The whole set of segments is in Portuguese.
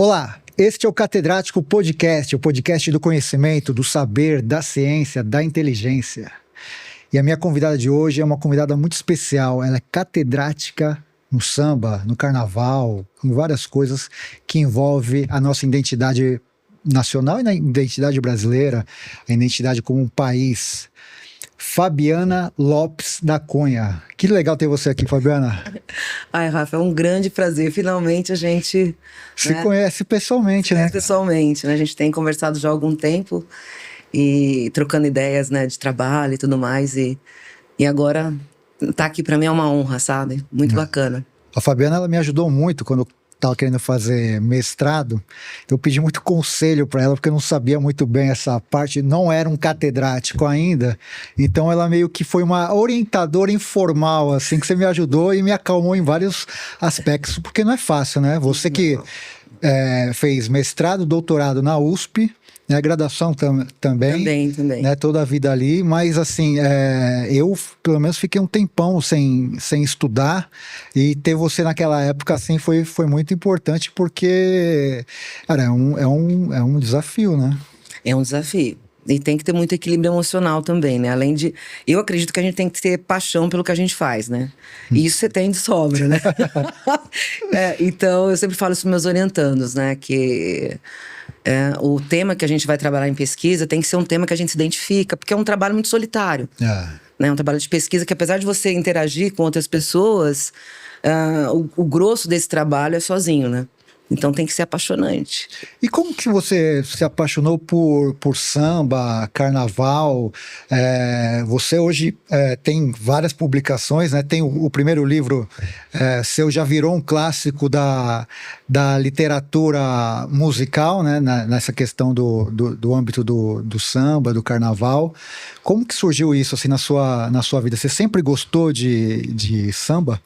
Olá, este é o Catedrático Podcast, o podcast do conhecimento, do saber, da ciência, da inteligência. E a minha convidada de hoje é uma convidada muito especial. Ela é catedrática no samba, no carnaval, em várias coisas que envolvem a nossa identidade nacional e na identidade brasileira, a identidade como um país. Fabiana Lopes da Cunha. Que legal ter você aqui, Fabiana. Ai, Rafa, é um grande prazer. Finalmente a gente se conhece pessoalmente, né? Pessoalmente, né? A gente tem conversado já há algum tempo e trocando ideias, né, de trabalho e tudo mais. E agora tá aqui para mim é uma honra, sabe? Muito bacana. A Fabiana, ela me ajudou muito quando eu estava querendo fazer mestrado. Eu pedi muito conselho para ela, porque eu não sabia muito bem essa parte, não era um catedrático ainda, então ela meio que foi uma orientadora informal, assim, que você me ajudou e me acalmou em vários aspectos, porque não é fácil, né? Você que fez mestrado, doutorado na USP, né, graduação também, né, toda a vida ali, mas assim, eu pelo menos fiquei um tempão sem estudar, e ter você naquela época assim foi muito importante, porque, cara, é um desafio, né? É um desafio. E tem que ter muito equilíbrio emocional também, né? Além de... Eu acredito que a gente tem que ter paixão pelo que a gente faz, né? E isso você tem de sobra, né? Então, eu sempre falo isso para meus orientandos, né? Que o tema que a gente vai trabalhar em pesquisa tem que ser um tema que a gente se identifica, porque é um trabalho muito solitário. Né? Um trabalho de pesquisa que, apesar de você interagir com outras pessoas, o grosso desse trabalho é sozinho, né? Então tem que ser apaixonante. E como que você se apaixonou por samba, carnaval? Você hoje tem várias publicações, né? Tem o primeiro livro seu, já virou um clássico da literatura musical, né? Nessa questão do âmbito do samba, do carnaval. Como que surgiu isso assim, na sua vida? Você sempre gostou de samba?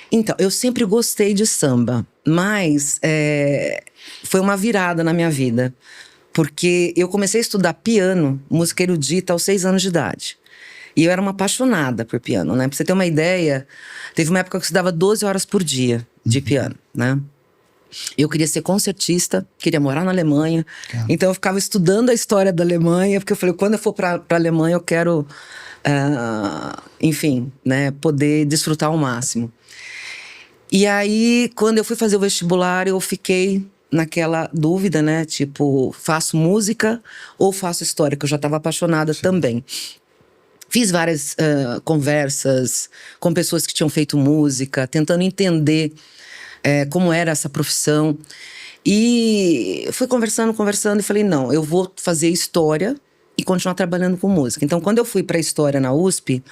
Então, eu sempre gostei de samba, mas foi uma virada na minha vida. Porque eu comecei a estudar piano, música erudita, aos 6 anos de idade. E eu era uma apaixonada por piano, né? Pra você ter uma ideia, teve uma época que eu estudava 12 horas por dia de piano, né? Eu queria ser concertista, queria morar na Alemanha. Então eu ficava estudando a história da Alemanha, porque eu falei, quando eu for pra Alemanha eu quero, enfim, né, poder desfrutar ao máximo. E aí, quando eu fui fazer o vestibular, eu fiquei naquela dúvida, né? Tipo, faço música ou faço história? Que eu já estava apaixonada também. Fiz várias conversas com pessoas que tinham feito música, tentando entender como era essa profissão. E fui conversando e falei, não, eu vou fazer história e continuar trabalhando com música. Então, quando eu fui para história na USP,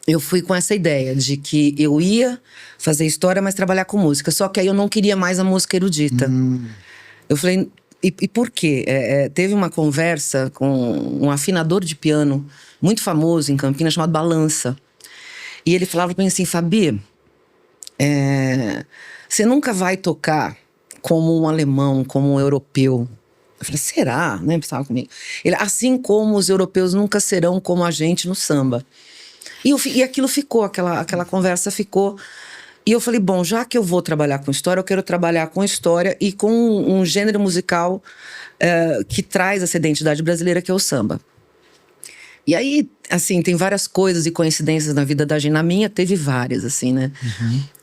eu fui com essa ideia de que eu ia fazer história, mas trabalhar com música. Só que aí eu não queria mais a música erudita. Eu falei, e por quê? Teve uma conversa com um afinador de piano muito famoso em Campinas, chamado Balança. E ele falava para mim assim, Fabi, você nunca vai tocar como um alemão, como um europeu. Eu falei, será? Né? Pensava comigo. Ele, assim como os europeus nunca serão como a gente no samba. E aquilo ficou, aquela conversa ficou. E eu falei, bom, já que eu vou trabalhar com história, eu quero trabalhar com história e com um gênero musical que traz essa identidade brasileira, que é o samba. E aí, assim, tem várias coisas e coincidências na vida da gente. Na minha, teve várias, assim, né?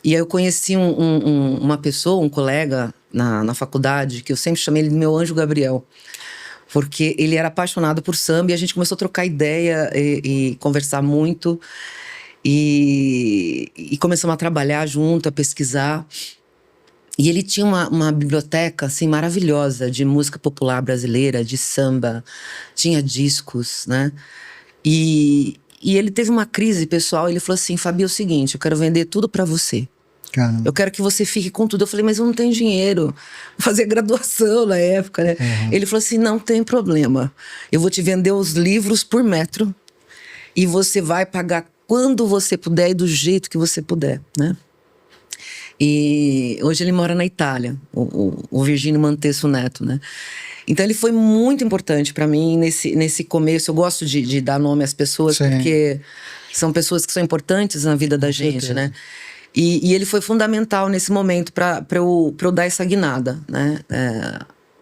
E aí eu conheci uma pessoa, um colega na faculdade, que eu sempre chamei ele de meu anjo Gabriel. Porque ele era apaixonado por samba e a gente começou a trocar ideia e conversar muito. E começamos a trabalhar junto, a pesquisar. E ele tinha uma biblioteca, assim, maravilhosa de música popular brasileira, de samba. Tinha discos, né? E ele teve uma crise pessoal. Ele falou assim, Fabi, é o seguinte, eu quero vender tudo pra você. Eu quero que você fique com tudo. Eu falei, mas eu não tenho dinheiro. Vou fazer graduação na época, né? Ele falou assim, não tem problema. Eu vou te vender os livros por metro. E você vai pagar quando você puder e do jeito que você puder, né? E hoje ele mora na Itália. O Virgínio Manteço Neto, né? Então ele foi muito importante para mim nesse começo. Eu gosto de dar nome às pessoas, porque são pessoas que são importantes na vida da gente, né? E ele foi fundamental nesse momento para eu dar essa guinada, né?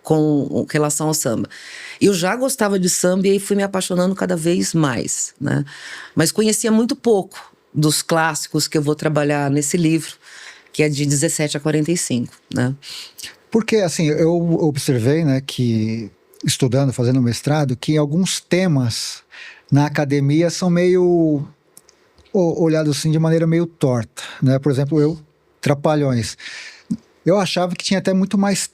Com relação ao samba. Eu já gostava de samba e fui me apaixonando cada vez mais, né? Mas conhecia muito pouco dos clássicos que eu vou trabalhar nesse livro, que é de 17 a 45, né? Porque, assim, eu observei, né, que estudando, fazendo mestrado, que alguns temas na academia são meio olhados assim de maneira meio torta, né? Por exemplo, Trapalhões. Eu achava que tinha até muito mais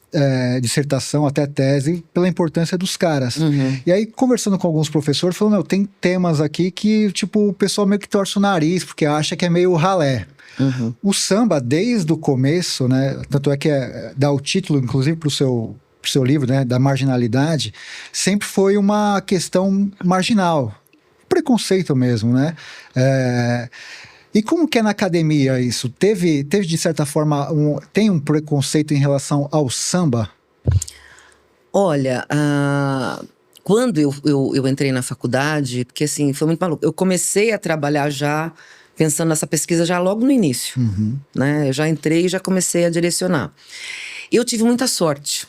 dissertação, até tese, pela importância dos caras. Uhum. E aí, conversando com alguns professores, falando, tem temas aqui que, tipo, o pessoal meio que torce o nariz, porque acha que é meio ralé. Uhum. O samba, desde o começo, né? Tanto é que dá o título, inclusive, pro seu livro, né? Da marginalidade, sempre foi uma questão marginal. Preconceito mesmo, né? E como que é na academia isso? Teve de certa forma, tem um preconceito em relação ao samba? Olha, quando eu entrei na faculdade, porque assim, foi muito maluco. Eu comecei a trabalhar já, pensando nessa pesquisa já logo no início. Uhum. Né? Eu já entrei e já comecei a direcionar. Eu tive muita sorte.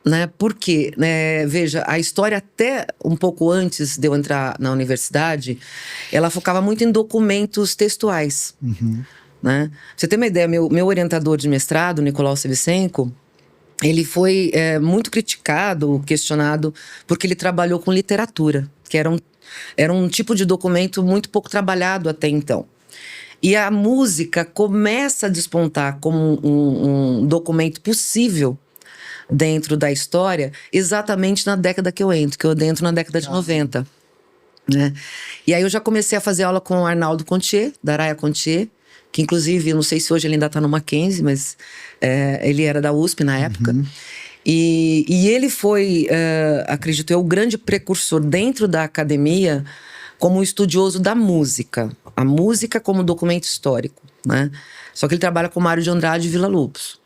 Né? Porque, né, veja, a história até um pouco antes de eu entrar na universidade, ela focava muito em documentos textuais. Uhum. Né? Pra você ter uma ideia, meu orientador de mestrado, Nicolau Sevicenko, ele foi muito criticado, questionado, porque ele trabalhou com literatura, que era um tipo de documento muito pouco trabalhado até então. E a música começa a despontar como um documento possível dentro da história, exatamente na década que eu entro na década de 90. Né? E aí eu já comecei a fazer aula com o Arnaldo Contier, da Araya Contier, que inclusive, não sei se hoje ele ainda está no Mackenzie, mas ele era da USP na época. Uhum. E ele foi, acredito eu, o grande precursor dentro da academia como um estudioso da música. A música como documento histórico, né? Só que ele trabalha com Mário de Andrade e Villa-Lobos.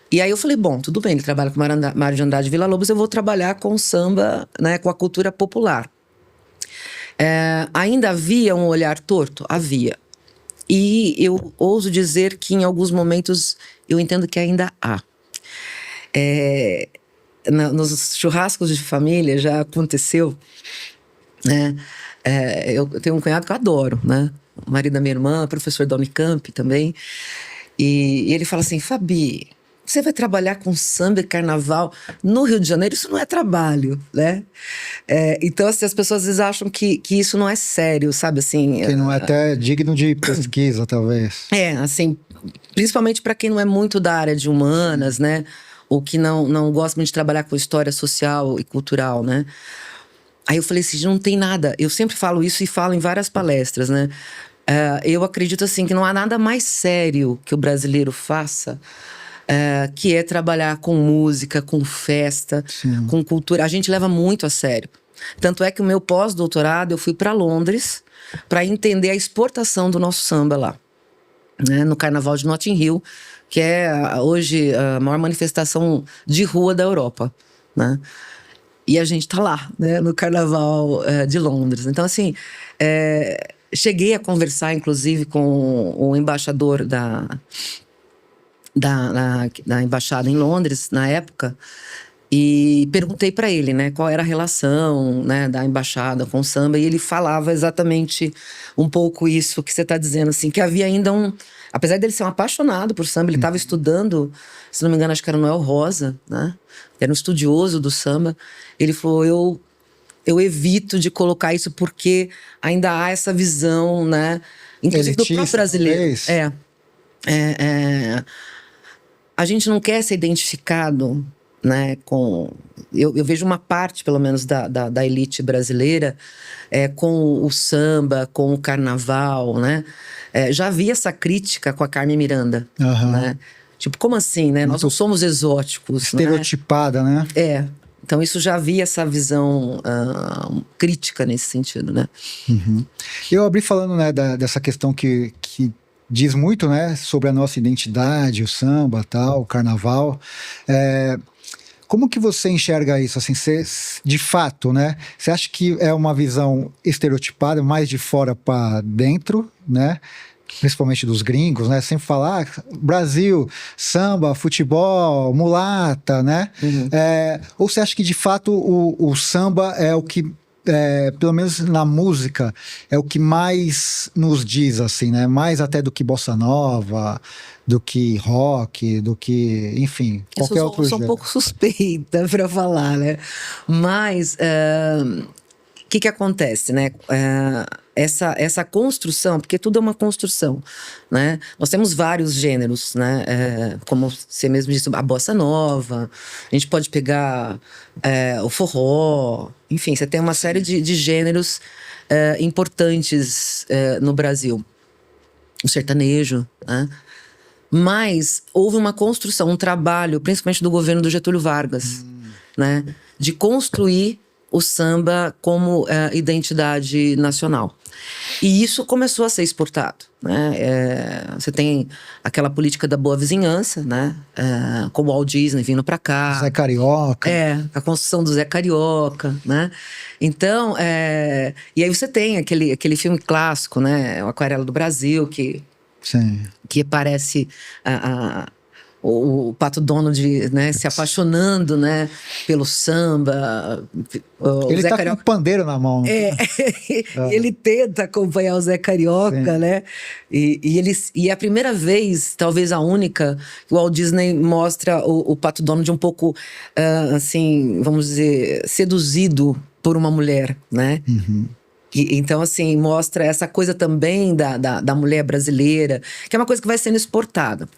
E aí eu falei, bom, tudo bem, ele trabalha com Mário de Andrade e Villa-Lobos, eu vou trabalhar com samba, né, com a cultura popular. Ainda havia um olhar torto? Havia. E eu ouso dizer que em alguns momentos eu entendo que ainda há. Nos churrascos de família já aconteceu, né? Eu tenho um cunhado que eu adoro, né? O marido da minha irmã, professor da Unicamp também. E ele fala assim, Fabi, você vai trabalhar com samba e carnaval no Rio de Janeiro? Isso não é trabalho, né? Então, assim, as pessoas às vezes acham que isso não é sério, sabe? Assim, Que não é até digno de pesquisa, talvez. Assim, principalmente para quem não é muito da área de humanas, né? Ou que não gosta muito de trabalhar com história social e cultural, né? Aí eu falei assim, não tem nada. Eu sempre falo isso e falo em várias palestras, né? Eu acredito assim que não há nada mais sério que o brasileiro faça, que é trabalhar com música, com festa, Sim. com cultura. A gente leva muito a sério. Tanto é que o meu pós-doutorado eu fui para Londres para entender a exportação do nosso samba lá, né? No Carnaval de Notting Hill, que é hoje a maior manifestação de rua da Europa, né? E a gente tá lá, né, no Carnaval de Londres. Então, assim, cheguei a conversar, inclusive, com o embaixador da embaixada em Londres, na época, e perguntei para ele, né, qual era a relação, né, da embaixada com o samba, e ele falava exatamente um pouco isso que você está dizendo, assim, que havia ainda apesar dele ser um apaixonado por samba, ele estava estudando, se não me engano, acho que era Noel Rosa, né? Era um estudioso do samba. Ele falou, eu evito de colocar isso porque ainda há essa visão, né? Inclusive do próprio brasileiro. A gente não quer ser identificado, né, com... Eu vejo uma parte, pelo menos, da elite brasileira com o samba, com o carnaval, né? Já havia essa crítica com a Carmen Miranda, né? Tipo, como assim, né? Nós não somos exóticos, estereotipada, né? Então isso já havia essa visão crítica nesse sentido, né? Uhum. Eu abri falando, né, dessa questão que diz muito, né, sobre a nossa identidade, o samba, tal, o carnaval. Como que você enxerga isso, assim, de fato, né? Você acha que é uma visão estereotipada, mais de fora para dentro, né? principalmente dos gringos, né? Sempre falar Brasil, samba, futebol, mulata, né? Ou você acha que de fato o samba é o que, pelo menos na música, é o que mais nos diz, assim, né? Mais até do que bossa nova, do que rock, do que, enfim, qualquer outro Eu sou um gênero. pouco suspeita para falar, né? Mas o que acontece, né? Essa construção, porque tudo é uma construção, né? Nós temos vários gêneros, né? Como você mesmo disse, a bossa nova, a gente pode pegar o forró, enfim, você tem uma série de gêneros importantes no Brasil. O sertanejo, né? Mas houve uma construção, um trabalho, principalmente do governo do Getúlio Vargas, né? De construir o samba como identidade nacional. E isso começou a ser exportado, né? Você tem aquela política da boa vizinhança, né? Com o Walt Disney vindo para cá. Zé Carioca. A construção do Zé Carioca, né? Então, e aí você tem aquele filme clássico, né? O Aquarela do Brasil, Sim. que aparece o Pato Donald, né, se apaixonando, né, pelo samba. Ele Zé tá Carioca, com um pandeiro na mão. e ele tenta acompanhar o Zé Carioca, Sim. né? E é a primeira vez, talvez a única, que o Walt Disney mostra o Pato Donald um pouco, assim, vamos dizer, seduzido por uma mulher, né? Então, assim, mostra essa coisa também da mulher brasileira, que é uma coisa que vai sendo exportada,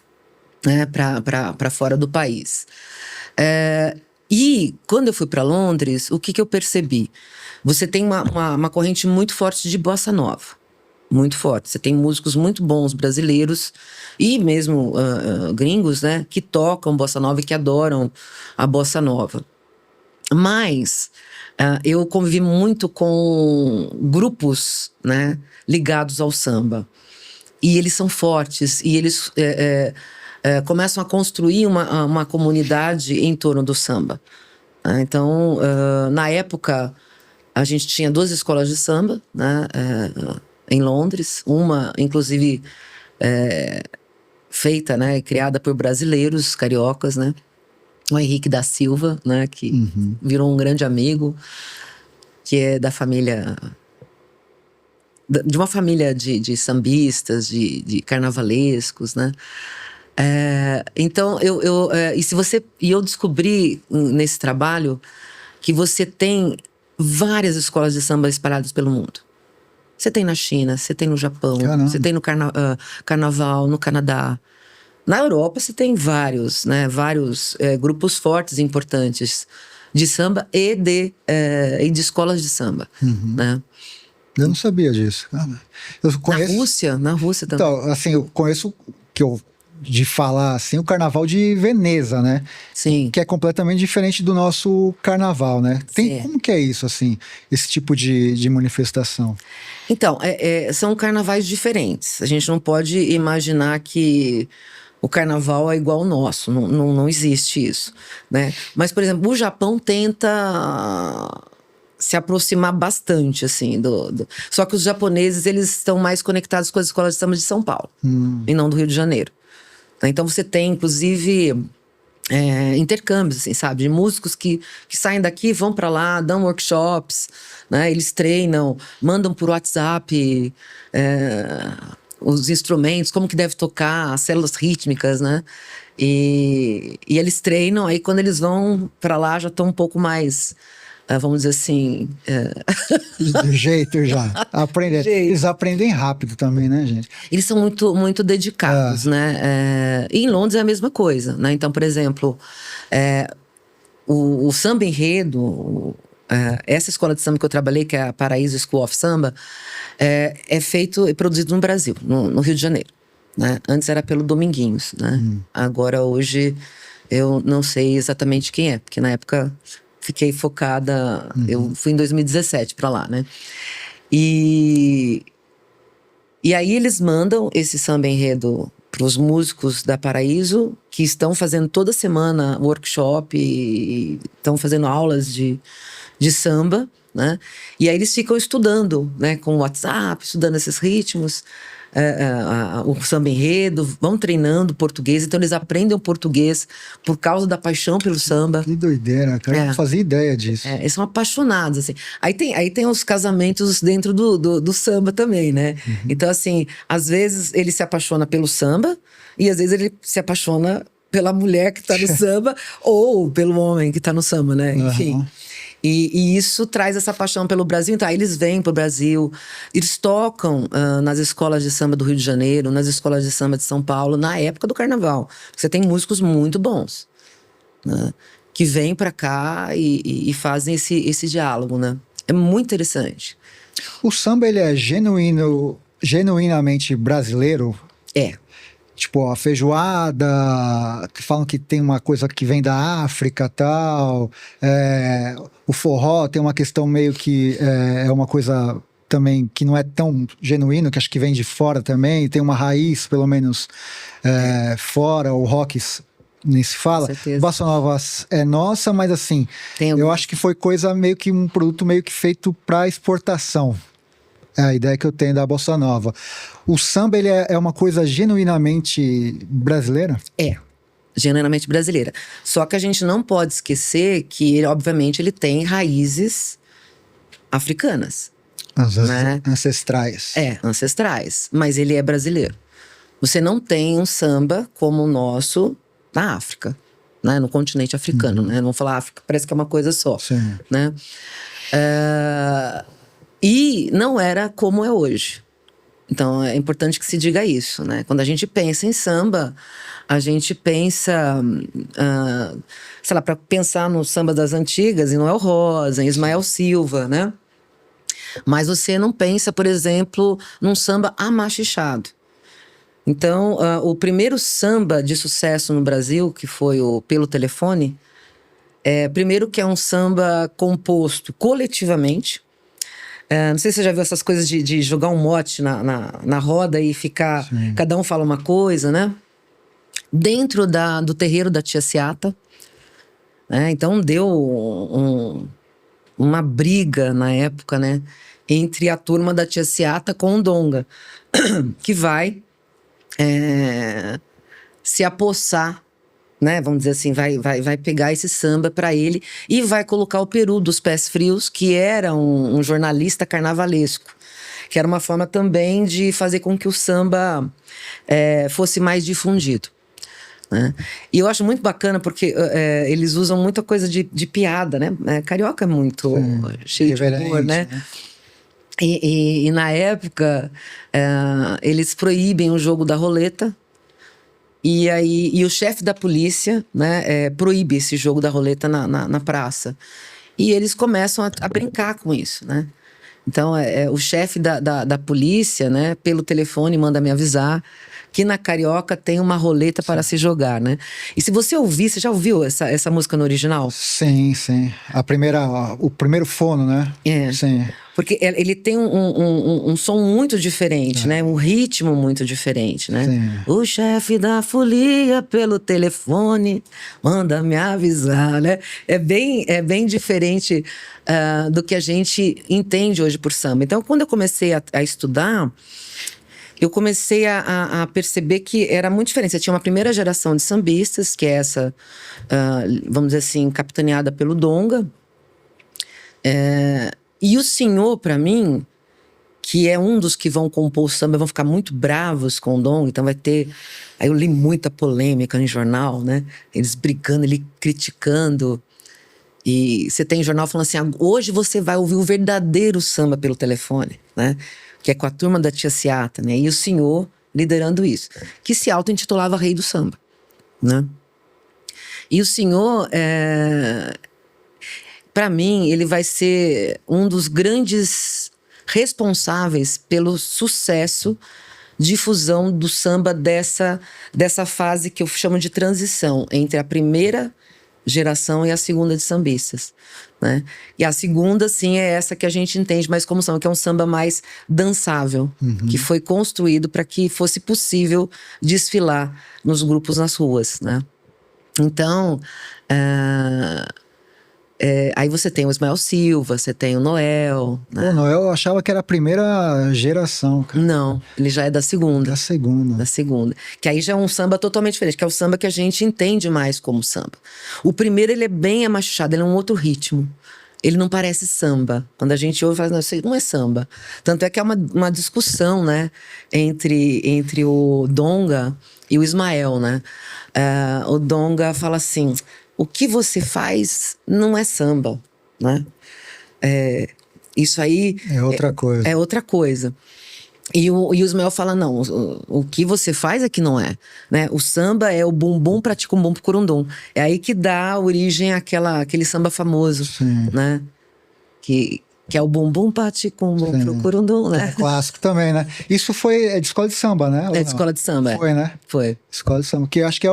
né, para fora do país. E quando eu fui para Londres, o que eu percebi? Você tem uma corrente muito forte de bossa nova. Muito forte. Você tem músicos muito bons brasileiros e mesmo gringos, né, que tocam bossa nova e que adoram a bossa nova. Mas eu convivi muito com grupos, né, ligados ao samba. E eles são fortes e eles começam a construir uma comunidade em torno do samba. Então, na época, a gente tinha 2 escolas de samba, né, em Londres. Uma, inclusive, feita, né, criada por brasileiros, cariocas, né? O Henrique da Silva, né, que virou um grande amigo, que é da família, de uma família de sambistas, de carnavalescos, né? Então, eu descobri nesse trabalho que você tem várias escolas de samba espalhadas pelo mundo. Você tem na China, você tem no Japão, você tem no Carnaval, no Canadá. Na Europa você tem vários, né, grupos fortes e importantes de samba e de escolas de samba, né? Eu não sabia disso. Eu conheço... Na Rússia também. Então, assim, eu conheço de falar assim, o Carnaval de Veneza, né? Sim. Que é completamente diferente do nosso carnaval, né? Como que é isso, assim, esse tipo de manifestação? Então, são carnavais diferentes. A gente não pode imaginar que o carnaval é igual ao nosso. Não existe isso, né? Mas, por exemplo, o Japão tenta se aproximar bastante, assim, Só que os japoneses, eles estão mais conectados com as escolas de samba de São Paulo, e não do Rio de Janeiro. Então você tem, inclusive, intercâmbios, assim, sabe? De músicos que saem daqui, vão para lá, dão workshops, né? Eles treinam, mandam por WhatsApp os instrumentos, como que deve tocar, as células rítmicas, né? E eles treinam, aí quando eles vão para lá já estão um pouco mais... vamos dizer assim... Do jeito já. Eles aprendem rápido também, né, gente? Eles são muito, muito dedicados, né? E em Londres é a mesma coisa, né? Então, por exemplo, o samba enredo, essa escola de samba que eu trabalhei, que é a Paraíso School of Samba, é feito e produzido no Brasil, no Rio de Janeiro, né? Antes era pelo Dominguinhos, né? Agora, hoje, eu não sei exatamente quem é, porque na época... Fiquei focada... Eu fui em 2017 para lá, né? E aí eles mandam esse samba enredo para os músicos da Paraíso, que estão fazendo toda semana workshop e estão fazendo aulas de samba, né? E aí eles ficam estudando, né? Com o WhatsApp, estudando esses ritmos. o samba enredo, vão treinando português, então eles aprendem o português por causa da paixão pelo samba. Que doideira, cara. Eu não fazia ideia disso. Eles são apaixonados, assim. Aí tem os casamentos dentro do samba também, né? Então, assim, às vezes ele se apaixona pelo samba e às vezes ele se apaixona pela mulher que tá no samba ou pelo homem que tá no samba, né? Enfim. E isso traz essa paixão pelo Brasil. Então, aí eles vêm pro Brasil, eles tocam nas escolas de samba do Rio de Janeiro, nas escolas de samba de São Paulo, na época do carnaval. Você tem músicos muito bons, né? Que vêm pra cá e fazem esse diálogo, né? É muito interessante. O samba, ele é genuinamente brasileiro? É. Tipo, a feijoada, que falam que tem uma coisa que vem da África e tal. O forró tem uma questão meio que é uma coisa também que não é tão genuíno, que acho que vem de fora também. Tem uma raiz, pelo menos, fora. O rock nem se fala. Com certeza. Bossa Nova é nossa, mas assim, eu acho que foi coisa meio que um produto meio que feito para exportação. É a ideia que eu tenho da Bossa Nova. O samba, ele é uma coisa genuinamente brasileira? É, genuinamente brasileira. Só que a gente não pode esquecer que, ele, obviamente, ele tem raízes africanas. Né? Ancestrais. Ancestrais. Mas ele é brasileiro. Você não tem um samba como o nosso na África, né? No continente africano, né? Não vou falar África, parece que é uma coisa só. Sim. Né? E não era como é hoje. Então é importante que se diga isso, né? Quando a gente pensa em samba, a gente pensa, sei lá, para pensar no samba das antigas, em Noel Rosa, em Ismael Silva, né? Mas você não pensa, por exemplo, num samba amachichado. Então, o primeiro samba de sucesso no Brasil, que foi o Pelo Telefone, primeiro que é um samba composto coletivamente. Não sei se você já viu essas coisas de jogar um mote na roda e ficar... Sim. Cada um fala uma coisa, né? Dentro do terreiro da Tia Seata. Né? Então deu uma briga na época, né? Entre a turma da Tia Seata com o Donga. Que vai se apossar, né? Vamos dizer assim, vai pegar esse samba para ele e vai colocar o Peru dos Pés Frios, que era um jornalista carnavalesco, que era uma forma também de fazer com que o samba fosse mais difundido, né? E eu acho muito bacana porque eles usam muita coisa de piada, né? Carioca é muito cheio de humor, né? E na época eles proíbem o jogo da roleta. E o chefe da polícia, né, proíbe esse jogo da roleta na praça. E eles começam a brincar com isso, né? Então, o chefe da polícia, né, pelo telefone, manda me avisar que na Carioca tem uma roleta para se jogar, né? E se você ouvir, você já ouviu essa música no original? Sim, sim. O primeiro fono, né? Sim. Porque ele tem um som muito diferente, né? Um ritmo muito diferente, né? Sim. O chefe da folia pelo telefone manda me avisar, né? É bem diferente do que a gente entende hoje por samba. Então, quando eu comecei a estudar, eu comecei a perceber que era muito diferente. Você tinha uma primeira geração de sambistas, que é essa, vamos dizer assim, capitaneada pelo Donga. E o senhor, para mim, que é um dos que vão compor o samba, vão ficar muito bravos com o Donga, então vai ter... Aí eu li muita polêmica em jornal, né? Eles brigando, ele criticando. E você tem jornal falando assim, hoje você vai ouvir o verdadeiro samba pelo telefone, né? Que é com a turma da Tia Seata, né? E o senhor liderando isso, que se auto-intitulava Rei do Samba, né? E o senhor, para mim, ele vai ser um dos grandes responsáveis pelo sucesso, difusão do samba dessa fase que eu chamo de transição entre a primeira geração e a segunda de sambistas, né? E a segunda, sim, é essa que a gente entende mais como samba, que é um samba mais dançável, que foi construído para que fosse possível desfilar nos grupos nas ruas, né? Então, Aí você tem o Ismael Silva, você tem o Noel, né? O Noel eu achava que era a primeira geração, cara. Não, ele já é da segunda. Da segunda. Da segunda. Que aí já é um samba totalmente diferente, que é o samba que a gente entende mais como samba. O primeiro, ele é bem amachuchado, ele é um outro ritmo. Ele não parece samba. Quando a gente ouve, fala, não, isso não é samba. Tanto é que é uma discussão, né, entre o Donga e o Ismael, né? O Donga fala assim, o que você faz não é samba, né? Isso aí... É outra coisa. É outra coisa. E o Ismael fala, não, o que você faz é que não é, né? O samba é o bumbum pra ticum-bum pro curundum. É aí que dá origem àquele samba famoso, Sim. né? Que é o bumbum pra ticum-bum pro curundum, né? É clássico também, né? Isso foi de escola de samba, né? É de escola de samba, Foi, né? Foi. Escola de samba, que eu acho que é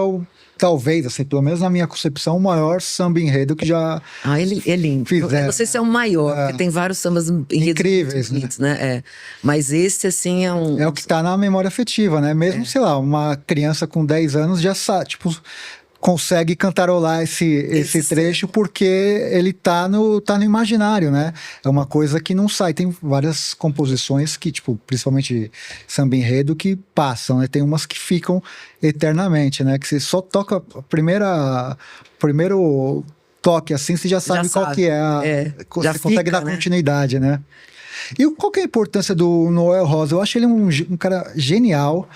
talvez, assim, pelo menos na minha concepção, o maior samba enredo que já Ele é lindo. fizeram. Eu não sei se é o maior, porque tem vários sambas incríveis, né? né? Mas esse, assim, é um... É o que tá na memória afetiva, né? Mesmo, sei lá, uma criança com 10 anos já sabe, tipo, consegue cantarolar esse trecho porque ele tá no imaginário, né? É uma coisa que não sai. Tem várias composições que, tipo, principalmente samba enredo, que passam, né? Tem umas que ficam eternamente, né? Que você só toca primeiro toque assim, você já sabe qual que é. Você consegue dar continuidade, né? E qual que é a importância do Noel Rosa? Eu acho ele um cara genial.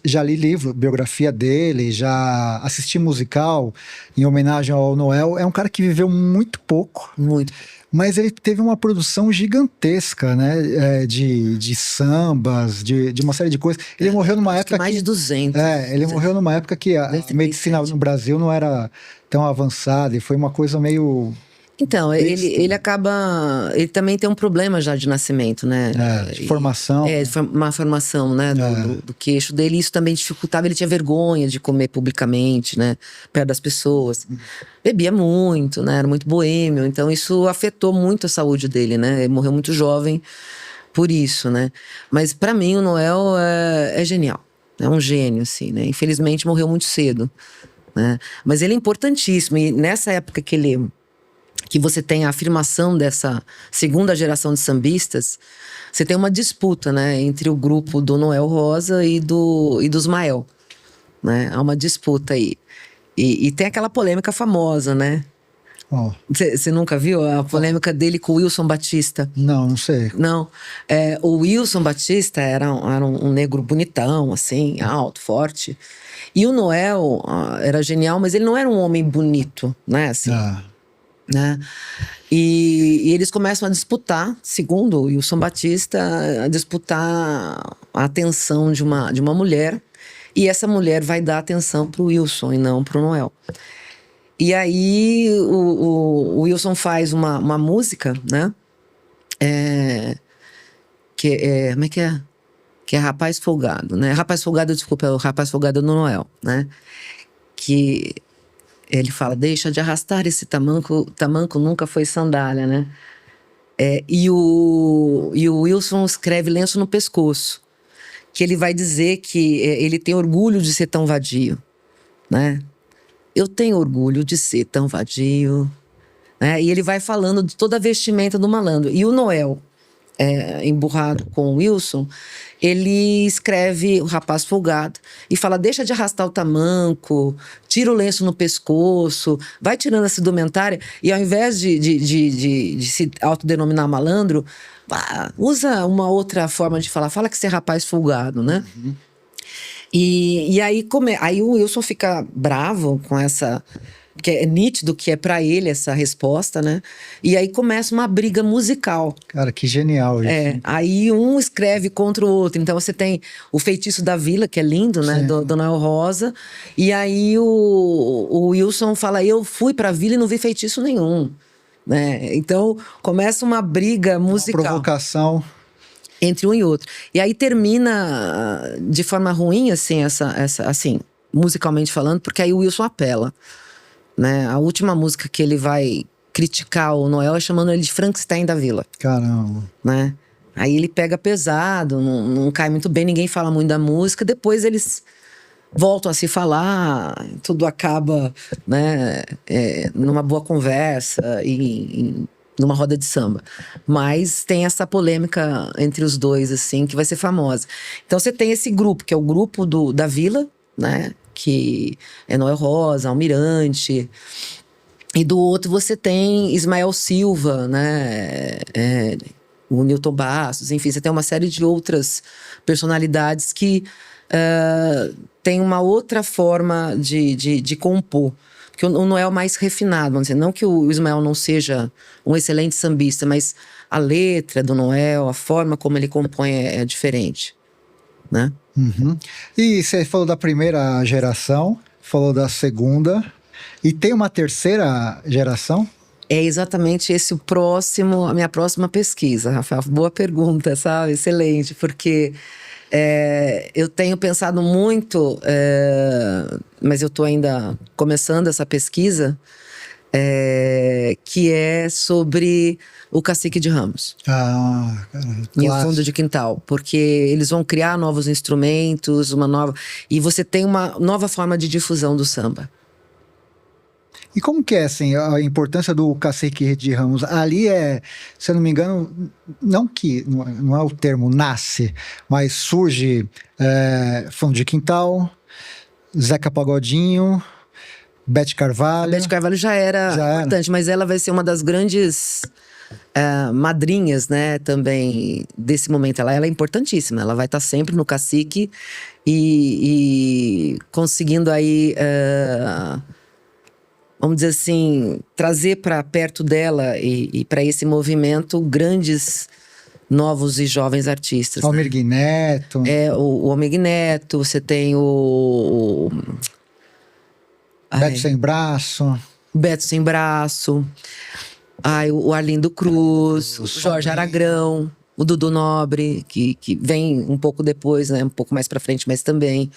Já li livro, biografia dele, já assisti musical em homenagem ao Noel. É um cara que viveu muito pouco. Muito. Mas ele teve uma produção gigantesca, né? De sambas, de uma série de coisas. Ele morreu numa época mais de 200. Ele morreu numa época que a medicina no Brasil não era tão avançada. E foi uma coisa meio... Então, ele acaba... Ele também tem um problema já de nascimento, né? De formação. Uma formação, né? Do queixo dele. Isso também dificultava. Ele tinha vergonha de comer publicamente, né? Perto das pessoas. Bebia muito, né? Era muito boêmio. Então, isso afetou muito a saúde dele, né? Ele morreu muito jovem por isso, né? Mas, pra mim, o Noel é genial. É um gênio, assim, né? Infelizmente, morreu muito cedo, né? Mas ele é importantíssimo. E nessa época que você tem a afirmação dessa segunda geração de sambistas, você tem uma disputa, né, entre o grupo do Noel Rosa e do Ismael, né? Há uma disputa aí. E tem aquela polêmica famosa, né? Você nunca viu a polêmica dele com o Wilson Batista? Não sei. Não. O Wilson Batista era um negro bonitão, assim, alto, forte. E o Noel era genial, mas ele não era um homem bonito, né? Assim, né? E eles começam a disputar, segundo o Wilson Batista, a disputar a atenção de uma mulher, e essa mulher vai dar atenção pro Wilson e não pro Noel. E aí o Wilson faz uma música, né? Como é que é? Que é Rapaz Folgado, né? Rapaz Folgado, desculpa, é o Rapaz Folgado do Noel, né? Que ele fala, deixa de arrastar esse tamanco nunca foi sandália, né? E o Wilson escreve Lenço no Pescoço, que ele vai dizer que ele tem orgulho de ser tão vadio, né? Eu tenho orgulho de ser tão vadio, né? E ele vai falando de toda a vestimenta do malandro. E o Noel, emburrado com o Wilson, ele escreve o Rapaz Folgado e fala, deixa de arrastar o tamanco, tira o lenço no pescoço, vai tirando essa indumentária, e ao invés de se autodenominar malandro, usa uma outra forma de falar, fala que você é rapaz folgado, né? Uhum. E aí o Wilson fica bravo com essa... Porque é nítido que é pra ele essa resposta, né? E aí começa uma briga musical. Cara, que genial isso. Aí um escreve contra o outro. Então você tem o Feitiço da Vila, que é lindo, né? Do Noel Rosa. E aí o Wilson fala, eu fui pra Vila e não vi feitiço nenhum, né? Então começa uma briga musical. Uma provocação. Entre um e outro. E aí termina de forma ruim, assim, assim, musicalmente falando, porque aí o Wilson apela. Né? A última música que ele vai criticar o Noel é chamando ele de Frankenstein da Vila. Caramba. Né? Aí ele pega pesado, não cai muito bem, ninguém fala muito da música. Depois eles voltam a se falar, tudo acaba, né, numa boa conversa e numa roda de samba. Mas tem essa polêmica entre os dois, assim, que vai ser famosa. Então você tem esse grupo, que é o grupo da Vila, né, que é Noel Rosa, Almirante. E do outro você tem Ismael Silva, né, o Newton Bastos, enfim, você tem uma série de outras personalidades que tem uma outra forma de compor. Porque o Noel é mais refinado, vamos dizer, não que o Ismael não seja um excelente sambista, mas a letra do Noel, a forma como ele compõe é diferente, né? Uhum. E você falou da primeira geração, falou da segunda, e tem uma terceira geração? É exatamente esse a minha próxima pesquisa, Rafael. Boa pergunta, sabe? Excelente, porque eu tenho pensado muito, mas eu estou ainda começando essa pesquisa, que é sobre o Cacique de Ramos. Ah, cara, E o Fundo de Quintal, porque eles vão criar novos instrumentos, e você tem uma nova forma de difusão do samba. E como que é, assim, a importância do Cacique de Ramos? Ali se eu não me engano, não é o termo nasce, mas surge Fundo de Quintal, Zeca Pagodinho, Bete Carvalho. Bete Carvalho já era importante, mas ela vai ser uma das grandes madrinhas, né, também desse momento. Ela é importantíssima, ela vai estar sempre no Cacique e conseguindo aí, vamos dizer assim, trazer para perto dela e para esse movimento grandes novos e jovens artistas. Almir Neto. O Almir Neto, você tem o Beto Sem Braço. Beto Sem Braço. O Arlindo Cruz, o Jorge Aragrão, o Dudu Nobre, que vem um pouco depois, né? Um pouco mais pra frente, mas também.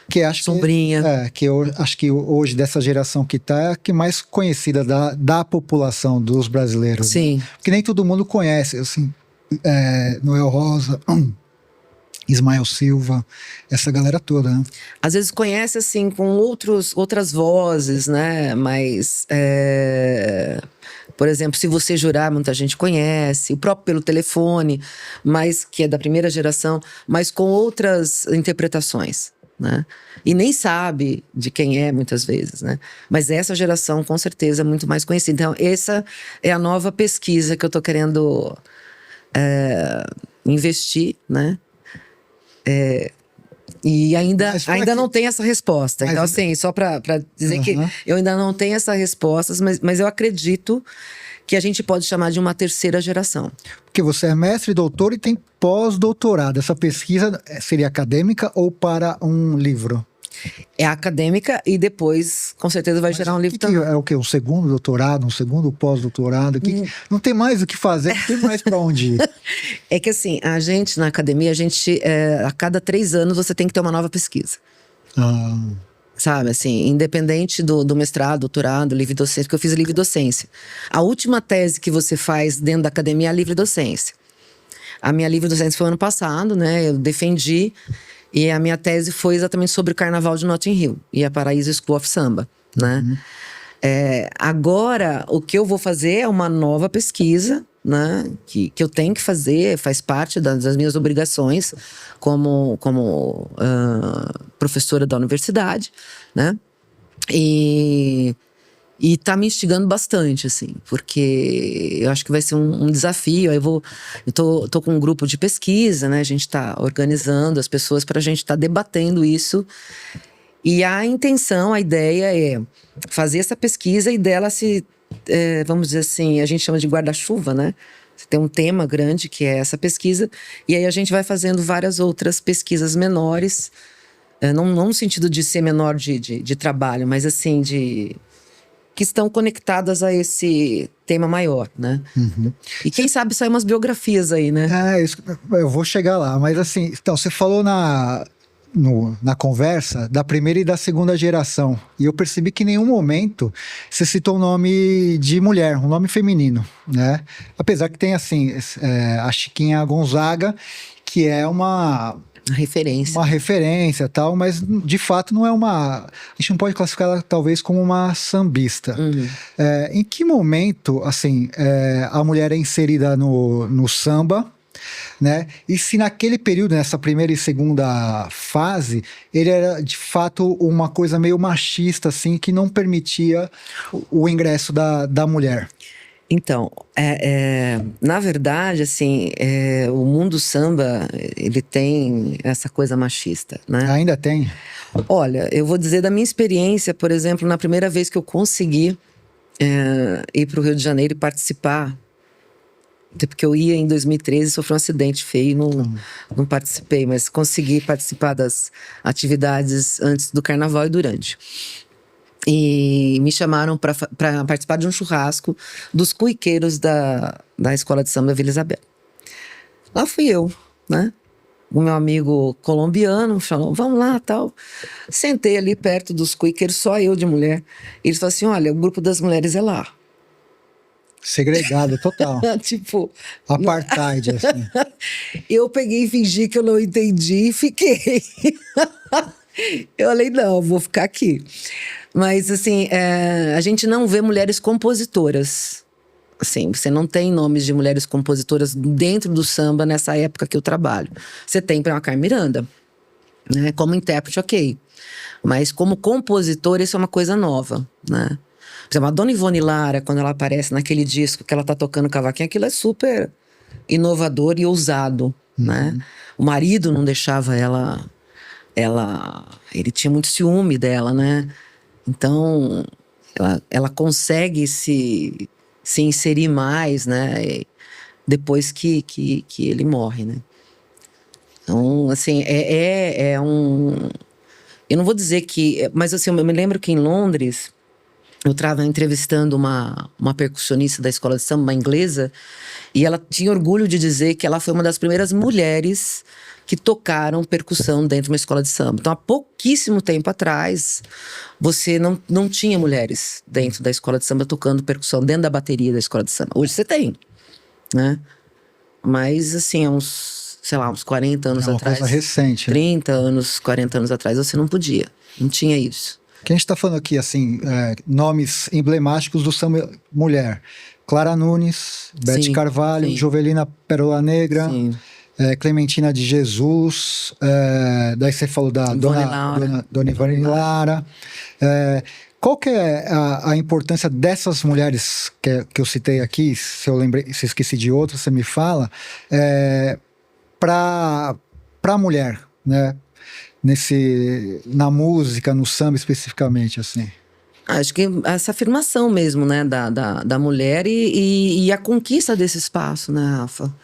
Que acho Sombrinha. Que eu acho que hoje, dessa geração que tá, é a que mais conhecida da população dos brasileiros. Sim. Né? Porque nem todo mundo conhece, assim, Noel Rosa, Ismael Silva, essa galera toda, né? Às vezes conhece, assim, com outras vozes, né? Mas, por exemplo, Se Você Jurar, muita gente conhece. O próprio Pelo Telefone, mas que é da primeira geração, mas com outras interpretações, né? E nem sabe de quem é, muitas vezes, né? Mas essa geração, com certeza, é muito mais conhecida. Então, essa é a nova pesquisa que eu tô querendo investir, né? E ainda não tem essa resposta. Então, assim, só para dizer que eu ainda não tenho essa resposta, mas eu acredito que a gente pode chamar de uma terceira geração. Porque você é mestre, doutor e tem pós-doutorado. Essa pesquisa seria acadêmica ou para um livro? É acadêmica e depois, com certeza, vai gerar um livro também. É o quê? Um segundo doutorado, um segundo pós-doutorado? Não tem mais o que fazer, não tem mais para onde ir. É que assim, a gente na academia, a cada 3 anos você tem que ter uma nova pesquisa. Sabe, assim, independente do mestrado, doutorado, livre docência, porque eu fiz livre docência. A última tese que você faz dentro da academia é a livre docência. A minha livre docência foi ano passado, né? Eu defendi. E a minha tese foi exatamente sobre o Carnaval de Notting Hill e a Paraíso School of Samba, né? Agora, o que eu vou fazer é uma nova pesquisa, né? Que eu tenho que fazer, faz parte das minhas obrigações como professora da universidade, né? E tá me instigando bastante, assim, porque eu acho que vai ser um desafio. Eu tô com um grupo de pesquisa, né? A gente tá organizando as pessoas pra gente tá debatendo isso. E a intenção, a ideia é fazer essa pesquisa e dela vamos dizer assim, a gente chama de guarda-chuva, né? Você tem um tema grande que é essa pesquisa, e aí a gente vai fazendo várias outras pesquisas menores, não no sentido de ser menor de trabalho, mas assim, que estão conectadas a esse tema maior, né? E quem sabe sair umas biografias aí, né? Eu vou chegar lá, mas assim, então, você falou na conversa da primeira e da segunda geração, e eu percebi que em nenhum momento você citou o nome de mulher, um nome feminino, né? Apesar que tem, assim, a Chiquinha Gonzaga, que é uma A referência. uma referência e tal, mas de fato não é uma... A gente não pode classificar ela talvez como uma sambista. Em que momento, assim, a mulher é inserida no samba, né? E se naquele período, nessa primeira e segunda fase, ele era de fato uma coisa meio machista, assim, que não permitia o ingresso da mulher. Então, na verdade, assim, o mundo samba, ele tem essa coisa machista, né? Ainda tem? Olha, eu vou dizer da minha experiência, por exemplo, na primeira vez que eu consegui ir para o Rio de Janeiro e participar, até porque eu ia em 2013, sofri um acidente feio e não participei, mas consegui participar das atividades antes do carnaval e durante. E me chamaram para participar de um churrasco dos cuiqueiros da Escola de Samba Vila Isabel. Lá fui eu, né? O meu amigo colombiano falou, vamos lá, tal. Sentei ali perto dos cuiqueiros, só eu de mulher. E eles falaram assim, olha, o grupo das mulheres é lá. Segregado total. Tipo... Apartheid, assim. Eu peguei e fingi que eu não entendi e fiquei. Eu falei, não, vou ficar aqui. Mas, assim, a gente não vê mulheres compositoras. Assim, você não tem nomes de mulheres compositoras dentro do samba nessa época que eu trabalho. Você tem a Carmen Miranda, né? Como intérprete, ok. Mas como compositora, isso é uma coisa nova, né? Por exemplo, a Dona Ivone Lara, quando ela aparece naquele disco que ela tá tocando cavaquinho, aquilo é super inovador e ousado, né? O marido não deixava ele tinha muito ciúme dela, né? Então, ela consegue se inserir mais, né? Depois que ele morre, né? Então, assim, eu não vou dizer que... Mas, assim, eu me lembro que em Londres, eu estava entrevistando uma percussionista da escola de samba, uma inglesa, e ela tinha orgulho de dizer que ela foi uma das primeiras mulheres que tocaram percussão dentro de uma escola de samba. Então, há pouquíssimo tempo atrás, você não tinha mulheres dentro da escola de samba tocando percussão, dentro da bateria da escola de samba. Hoje você tem, né? Mas, assim, uns 40 anos atrás... É uma coisa recente. 30 anos, 40 anos atrás, você não podia. Não tinha isso. Que a gente está falando aqui, assim, nomes emblemáticos do samba mulher. Clara Nunes, Bete Carvalho, sim. Jovelina Pérola Negra, Clementina de Jesus, daí você falou da Dona Ivone Lara. Qual que é a importância dessas mulheres que eu citei aqui, se eu esqueci de outras, você me fala, para a mulher, né? Na música, no samba especificamente, assim? Acho que essa afirmação mesmo, né, da mulher e a conquista desse espaço, né, Rafa?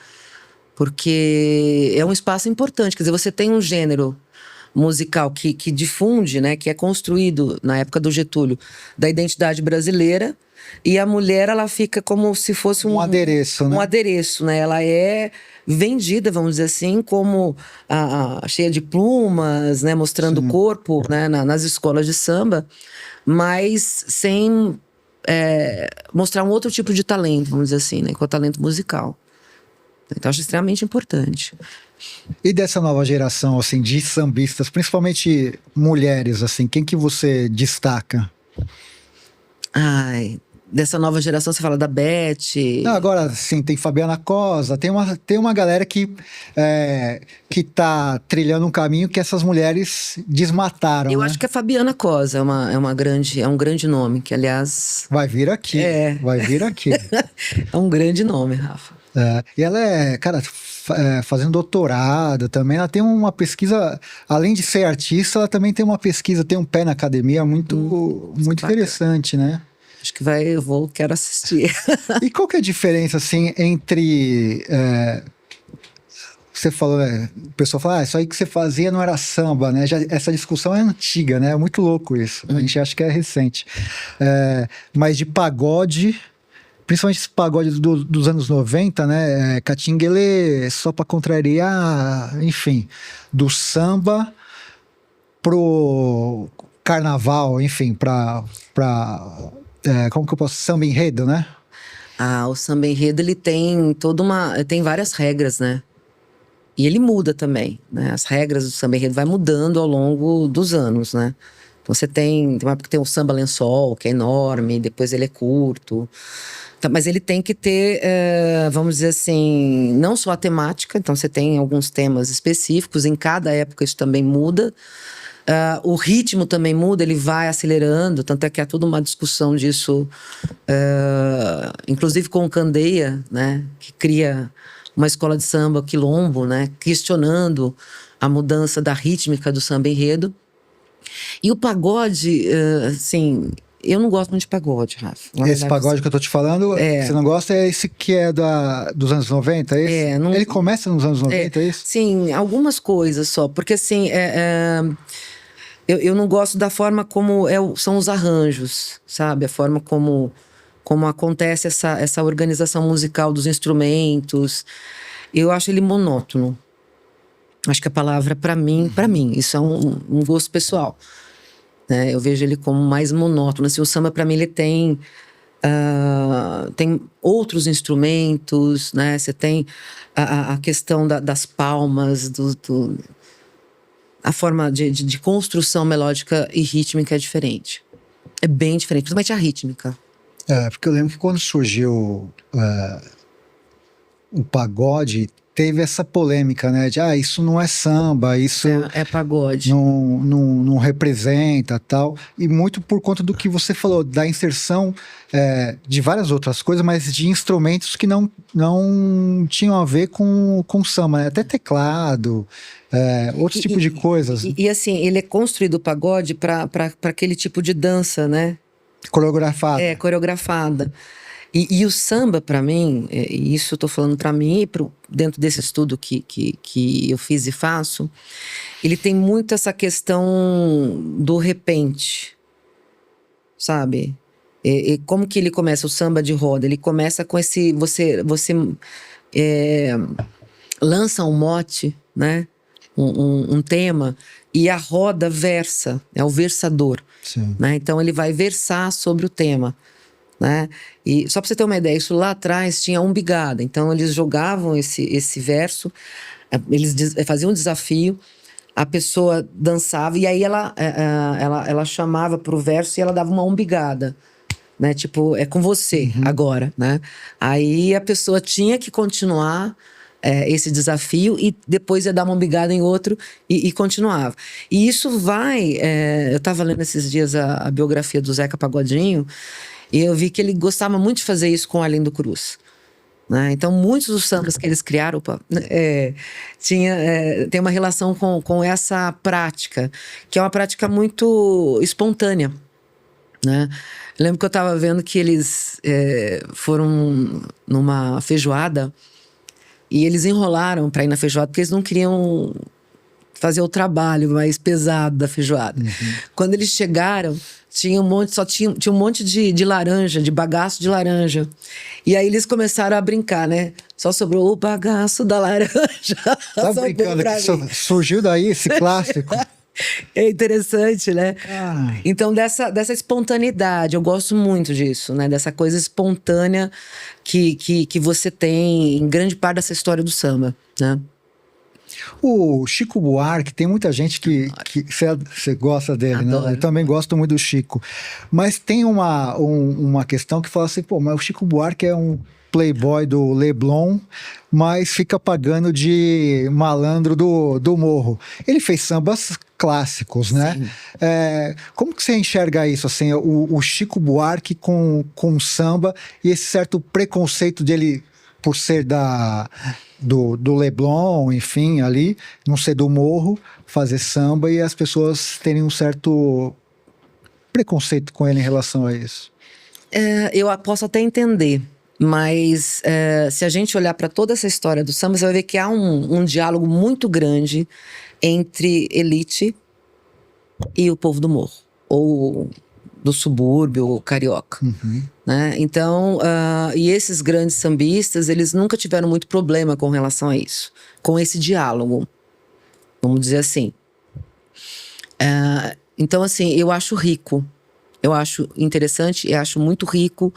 Porque é um espaço importante, quer dizer, você tem um gênero musical que difunde, né, que é construído na época do Getúlio, da identidade brasileira, e a mulher, ela fica como se fosse um adereço, né? Um adereço, né? Ela é vendida, vamos dizer assim, como cheia de plumas, né? Mostrando o corpo, né? Nas escolas de samba, mas sem mostrar um outro tipo de talento, vamos dizer assim, né? Que é o talento musical. Então, acho extremamente importante. E dessa nova geração, assim, de sambistas, principalmente mulheres, assim, quem que você destaca? Dessa nova geração, você fala da Beth. Não, agora, sim, tem Fabiana Cosa, tem uma galera que tá trilhando um caminho que essas mulheres desmataram. Eu né? acho que a Fabiana Cosa é um grande nome, que aliás... Vai vir aqui, vai vir aqui. É um grande nome, Rafa. E ela cara, fazendo doutorado também, ela tem uma pesquisa, além de ser artista, ela também tem uma pesquisa, tem um pé na academia muito interessante, né? Acho que quero assistir. E qual que é a diferença, assim, entre... você falou, o pessoal fala, isso aí que você fazia não era samba, né? Essa discussão é antiga, né? É muito louco isso. A gente acha que é recente. Mas de pagode, principalmente esse pagode dos anos 90, né? Catinguelê, Só Pra Contrariar, enfim. Do samba pro carnaval, enfim, como que eu posso... Samba enredo, né? O samba enredo, ele tem tem várias regras, né? E ele muda também, né? As regras do samba enredo vai mudando ao longo dos anos, né? Então você tem uma época que tem o samba lençol, que é enorme, depois ele é curto. Tá, mas ele tem que ter, vamos dizer assim, não só a temática, então você tem alguns temas específicos, em cada época isso também muda. O ritmo também muda, ele vai acelerando, tanto é que há toda uma discussão disso, inclusive com o Candeia, né, que cria uma escola de samba quilombo, né, questionando a mudança da rítmica do samba enredo. E o pagode, assim, eu não gosto muito de pagode, Rafa. Esse pagode que eu tô te falando, você não gosta, é esse que é dos anos 90, é esse? Não, ele começa nos anos 90, é isso? Sim, algumas coisas só, porque assim, eu não gosto da forma como são os arranjos, sabe? A forma como acontece essa organização musical dos instrumentos. Eu acho ele monótono. Acho que a palavra, para mim, isso é um gosto pessoal. Né? Eu vejo ele como mais monótono. Assim, o samba, para mim, ele tem outros instrumentos, né? Você tem a questão das palmas, a forma de construção melódica e rítmica é diferente. É bem diferente, principalmente a rítmica. Porque eu lembro que quando surgiu o pagode, teve essa polêmica, né? De, isso não é samba, isso é pagode. Não representa, tal. E muito por conta do que você falou, da inserção de várias outras coisas, mas de instrumentos que não tinham a ver com samba, né? Até teclado, outros tipos de coisas. E assim, ele é construído o pagode para aquele tipo de dança, né? Coreografada. Coreografada. E o samba, para mim, e isso eu tô falando para mim, dentro desse estudo que eu fiz e faço, ele tem muito essa questão do repente, sabe? E como que ele começa, o samba de roda? Ele começa com esse... Você lança um mote, né? Um tema, e a roda versa, é o versador. Sim. Né? Então ele vai versar sobre o tema. Né? E só para você ter uma ideia, isso lá atrás tinha umbigada. Então eles jogavam esse verso, eles faziam um desafio, a pessoa dançava e aí ela chamava pro verso e ela dava uma umbigada, né? Tipo, é com você agora, né? Aí a pessoa tinha que continuar esse desafio e depois ia dar uma umbigada em outro e continuava. E isso vai... eu estava lendo esses dias a biografia do Zeca Pagodinho. E eu vi que ele gostava muito de fazer isso com o Arlindo Cruz. Né? Então, muitos dos sambas que eles criaram tem uma relação com essa prática, que é uma prática muito espontânea. Né? Eu lembro que eu estava vendo que eles foram numa feijoada e eles enrolaram para ir na feijoada porque eles não queriam fazer o trabalho mais pesado da feijoada. Quando eles chegaram, tinha um monte de laranja, de bagaço de laranja. E aí eles começaram a brincar, né? Só sobrou o bagaço da laranja. Tá brincando que surgiu daí esse clássico? É interessante, né? Ai. Então, dessa espontaneidade, eu gosto muito disso, né? Dessa coisa espontânea que você tem em grande parte dessa história do samba, né? O Chico Buarque, tem muita gente que você gosta dele, Adoro. né? Eu também gosto muito do Chico. Mas tem uma questão que fala assim, pô, mas o Chico Buarque é um playboy do Leblon, mas fica pagando de malandro do morro. Ele fez sambas clássicos, né? Como que você enxerga isso, assim, o Chico Buarque com samba e esse certo preconceito dele por ser do Leblon, enfim, ali, não ser do morro, fazer samba e as pessoas terem um certo preconceito com ele em relação a isso? Eu posso até entender, mas se a gente olhar para toda essa história do samba, você vai ver que há um diálogo muito grande entre elite e o povo do morro, ou do subúrbio, ou carioca. Né? Então, e esses grandes sambistas, eles nunca tiveram muito problema com relação a isso, com esse diálogo, vamos dizer assim. Então, assim, eu acho rico, eu acho interessante, eu acho muito rico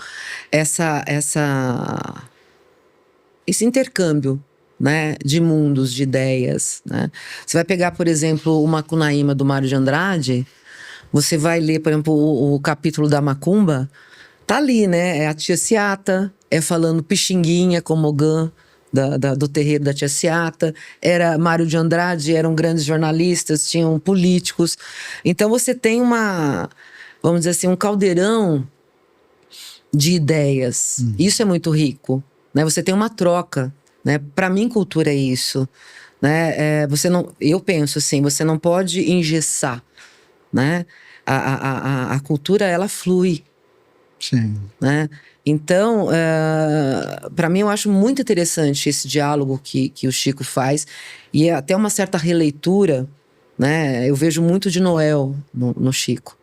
esse intercâmbio, né, de mundos, de ideias, né? Você vai pegar, por exemplo, o Macunaíma do Mário de Andrade, você vai ler, por exemplo, o capítulo da Macumba, tá ali, né? É a tia Ciata, é falando Pixinguinha, Comogã, do terreiro da tia Ciata, era Mário de Andrade, eram grandes jornalistas, tinham políticos. Então você tem vamos dizer assim, um caldeirão de ideias. Isso é muito rico, né? Você tem uma troca, né? Para mim, cultura é isso, né? Eu penso assim, você não pode engessar, né? A cultura, ela flui. Sim. Né? Então, para mim, eu acho muito interessante esse diálogo que o Chico faz, e é até uma certa releitura, né? Eu vejo muito de Noel no Chico,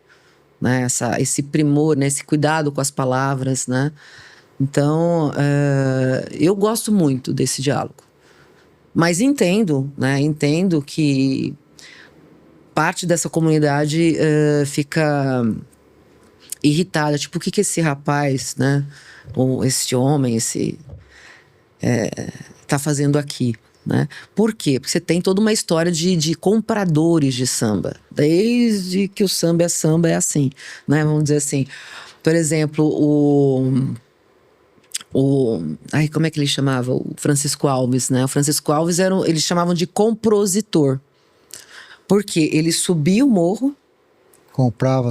né? Esse primor, né? Esse cuidado com as palavras, né? Então, eu gosto muito desse diálogo, mas entendo, né? Entendo que parte dessa comunidade fica irritada, tipo, o que esse rapaz, né, ou esse homem, tá fazendo aqui, né? Por quê? Porque você tem toda uma história de compradores de samba, desde que o samba é assim, né? Vamos dizer assim, por exemplo, como é que ele chamava? O Francisco Alves, né? O Francisco Alves eles chamavam de compositor, porque ele subia o morro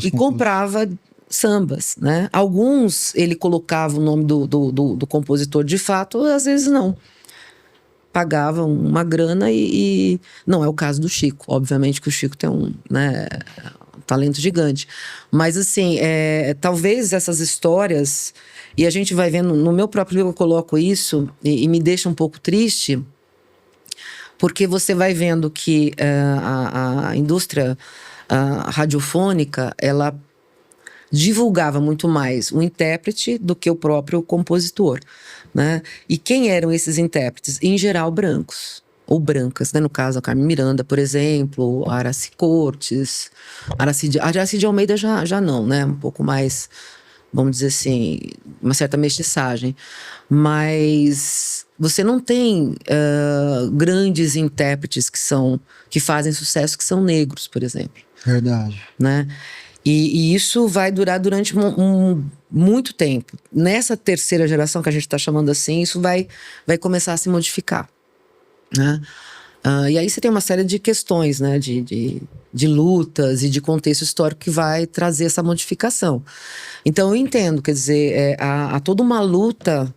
e comprava sambas, né? Alguns ele colocava o nome do compositor de fato, às vezes não. Pagava uma grana e não é o caso do Chico. Obviamente que o Chico tem um talento gigante. Mas assim, talvez essas histórias, e a gente vai vendo, no meu próprio livro eu coloco isso, e me deixa um pouco triste, porque você vai vendo que a indústria radiofônica, ela divulgava muito mais o intérprete do que o próprio compositor, né? E quem eram esses intérpretes? Em geral, brancos ou brancas, né? No caso, a Carmen Miranda, por exemplo, a Aracy Cortes, Aracide Almeida já não, né? Um pouco mais, vamos dizer assim, uma certa mestiçagem. Mas você não tem grandes intérpretes que fazem sucesso, que são negros, por exemplo. Verdade. Né? E isso vai durar durante muito tempo. Nessa terceira geração, que a gente está chamando assim, isso vai começar a se modificar, né? E aí você tem uma série de questões, né? De lutas e de contexto histórico que vai trazer essa modificação. Então eu entendo, quer dizer, há toda uma luta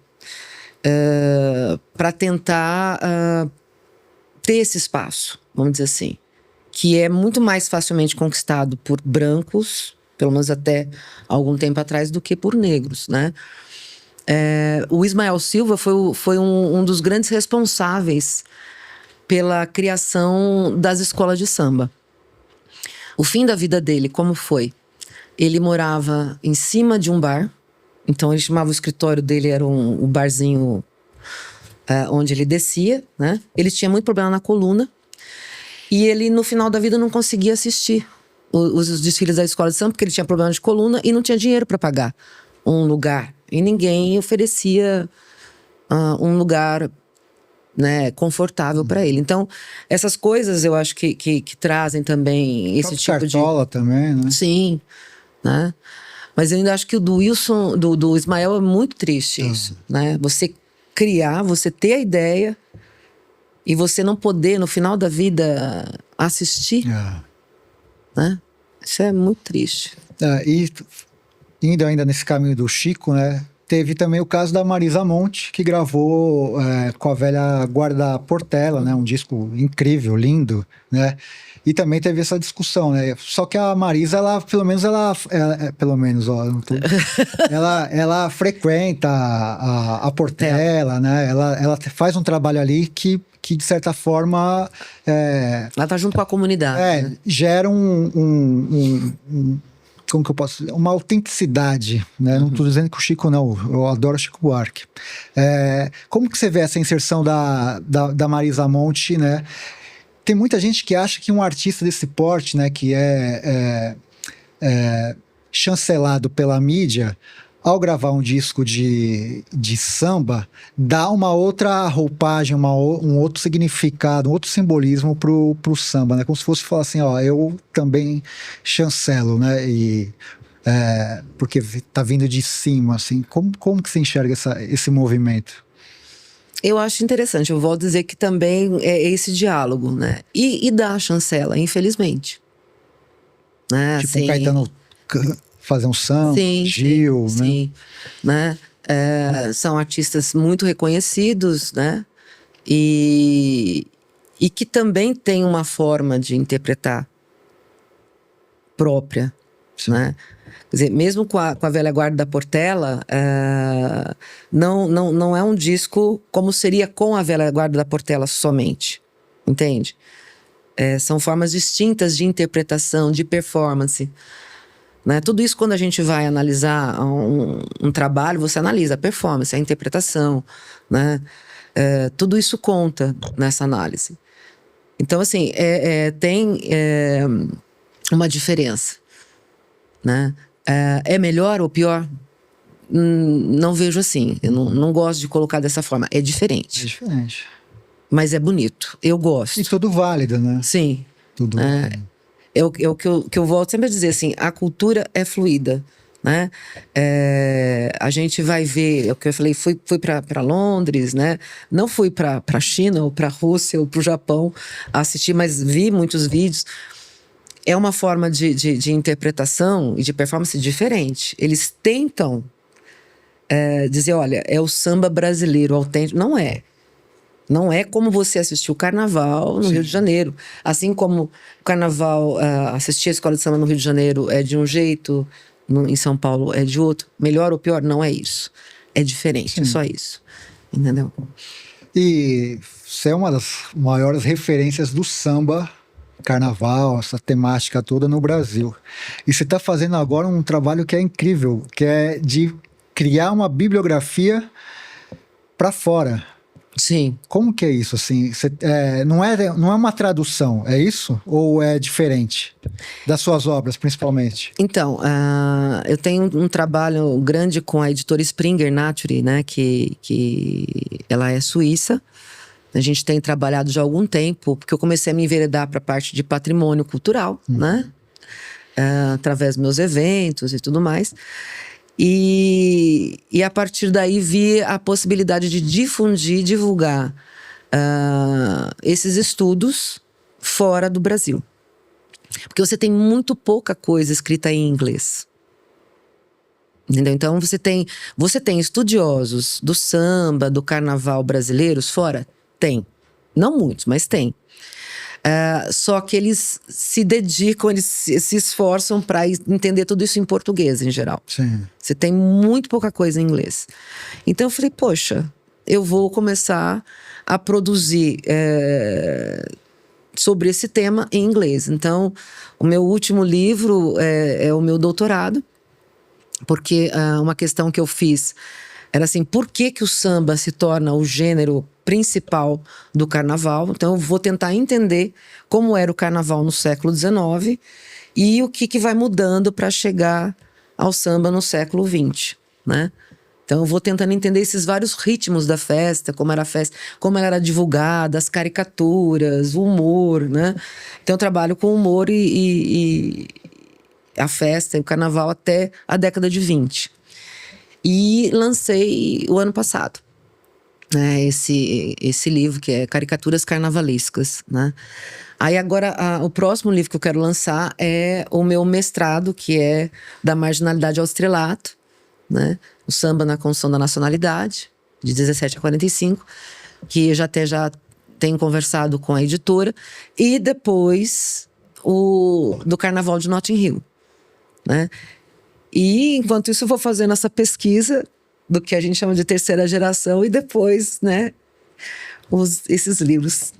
para tentar ter esse espaço, vamos dizer assim, que é muito mais facilmente conquistado por brancos, pelo menos até algum tempo atrás, do que por negros, né? O Ismael Silva foi um dos grandes responsáveis pela criação das escolas de samba. O fim da vida dele, como foi? Ele morava em cima de um bar, então ele chamava o escritório dele, era um barzinho onde ele descia, né? Ele tinha muito problema na coluna, e ele, no final da vida, não conseguia assistir os desfiles da escola de samba, porque ele tinha problema de coluna e não tinha dinheiro para pagar um lugar. E ninguém oferecia um lugar, né, confortável para ele. Então, essas coisas eu acho que trazem também esse tipo Cartola também, né? Sim, né? Mas eu ainda acho que o do Wilson, do Ismael, é muito triste isso, né? Você criar, você ter a ideia e você não poder, no final da vida, assistir, né? Isso é muito triste. E indo ainda nesse caminho do Chico, né? Teve também o caso da Marisa Monte, que gravou com a velha Guarda Portela, né? Um disco incrível, lindo, né? E também teve essa discussão, né? Só que a Marisa, ela frequenta a Portela, né? Ela faz um trabalho ali que de certa forma... ela tá junto com a comunidade. Né? Gera como que eu posso dizer? Uma autenticidade, né? Não estou dizendo que o Chico não, eu adoro o Chico Buarque. Como que você vê essa inserção da Marisa Monte, né? Tem muita gente que acha que um artista desse porte, né, que é chancelado pela mídia, ao gravar um disco de samba, dá uma outra roupagem, um outro significado, um outro simbolismo pro samba, né? Como se fosse falar assim, ó, eu também chancelo, né? Porque tá vindo de cima, assim. Como que você enxerga esse movimento? Eu acho interessante, eu vou dizer que também é esse diálogo, né? E dá a chancela, infelizmente. Né? Tipo, Assim, Caetano fazer um samba, Gil, né? Sim, né? São artistas muito reconhecidos, né? E que também tem uma forma de interpretar própria, né? Quer dizer, mesmo com a Velha Guarda da Portela, não é um disco como seria com a Velha Guarda da Portela somente, entende? São formas distintas de interpretação, de performance. Né? Tudo isso, quando a gente vai analisar um trabalho, você analisa a performance, a interpretação, né? Tudo isso conta nessa análise. Então, assim, tem uma diferença, né? É melhor ou pior? Não vejo assim. Eu não gosto de colocar dessa forma. É diferente. É diferente. Mas é bonito. Eu gosto. E tudo válido, né? Sim. Tudo válido. É o que eu volto sempre a dizer, assim, a cultura é fluida, né? A gente vai ver, é o que eu falei, fui para Londres, né? Não fui para China ou para Rússia ou para o Japão assistir, mas vi muitos vídeos. É uma forma de interpretação e de performance diferente. Eles tentam dizer, olha, é o samba brasileiro autêntico. Não é. Não é como você assistiu o Carnaval no Rio de Janeiro. Assim como o Carnaval, assistir a Escola de Samba no Rio de Janeiro é de um jeito, em São Paulo é de outro. Melhor ou pior, não é isso. É diferente, é só isso. Entendeu? E você é uma das maiores referências do samba, Carnaval, essa temática toda no Brasil. E você está fazendo agora um trabalho que é incrível, que é de criar uma bibliografia para fora. Sim. Como que é isso, assim? Não é uma tradução, é isso? Ou é diferente? Das suas obras, principalmente? Então, eu tenho um trabalho grande com a editora Springer Nature, né? Que ela é suíça. A gente tem trabalhado já há algum tempo, porque eu comecei a me enveredar para a parte de patrimônio cultural, né? Através dos meus eventos e tudo mais. E a partir daí vi a possibilidade de divulgar esses estudos fora do Brasil. Porque você tem muito pouca coisa escrita em inglês. Entendeu? Então você tem estudiosos do samba, do carnaval brasileiros fora? Tem. Não muitos, mas tem. Só que eles se dedicam, eles se esforçam para entender tudo isso em português, em geral. Sim. Você tem muito pouca coisa em inglês. Então eu falei, poxa, eu vou começar a produzir sobre esse tema em inglês. Então, o meu último livro é o meu doutorado, porque uma questão que eu fiz era assim, por que o samba se torna o gênero principal do carnaval? Então eu vou tentar entender como era o carnaval no século XIX e o que vai mudando para chegar ao samba no século XX, né? Então eu vou tentando entender esses vários ritmos da festa, como era a festa, como ela era divulgada, as caricaturas, o humor, né? Então eu trabalho com humor e a festa e o carnaval até a década de 20. E lancei o ano passado, né, esse livro que é Caricaturas Carnavalescas, né? Aí agora o próximo livro que eu quero lançar é o meu mestrado, que é Da Marginalidade ao Estrelato, né? O samba na construção da nacionalidade, de 17 a 45, que eu já tenho conversado com a editora, e depois o do Carnaval de Notting Hill, né? E enquanto isso eu vou fazendo essa pesquisa do que a gente chama de terceira geração e depois, né, esses livros,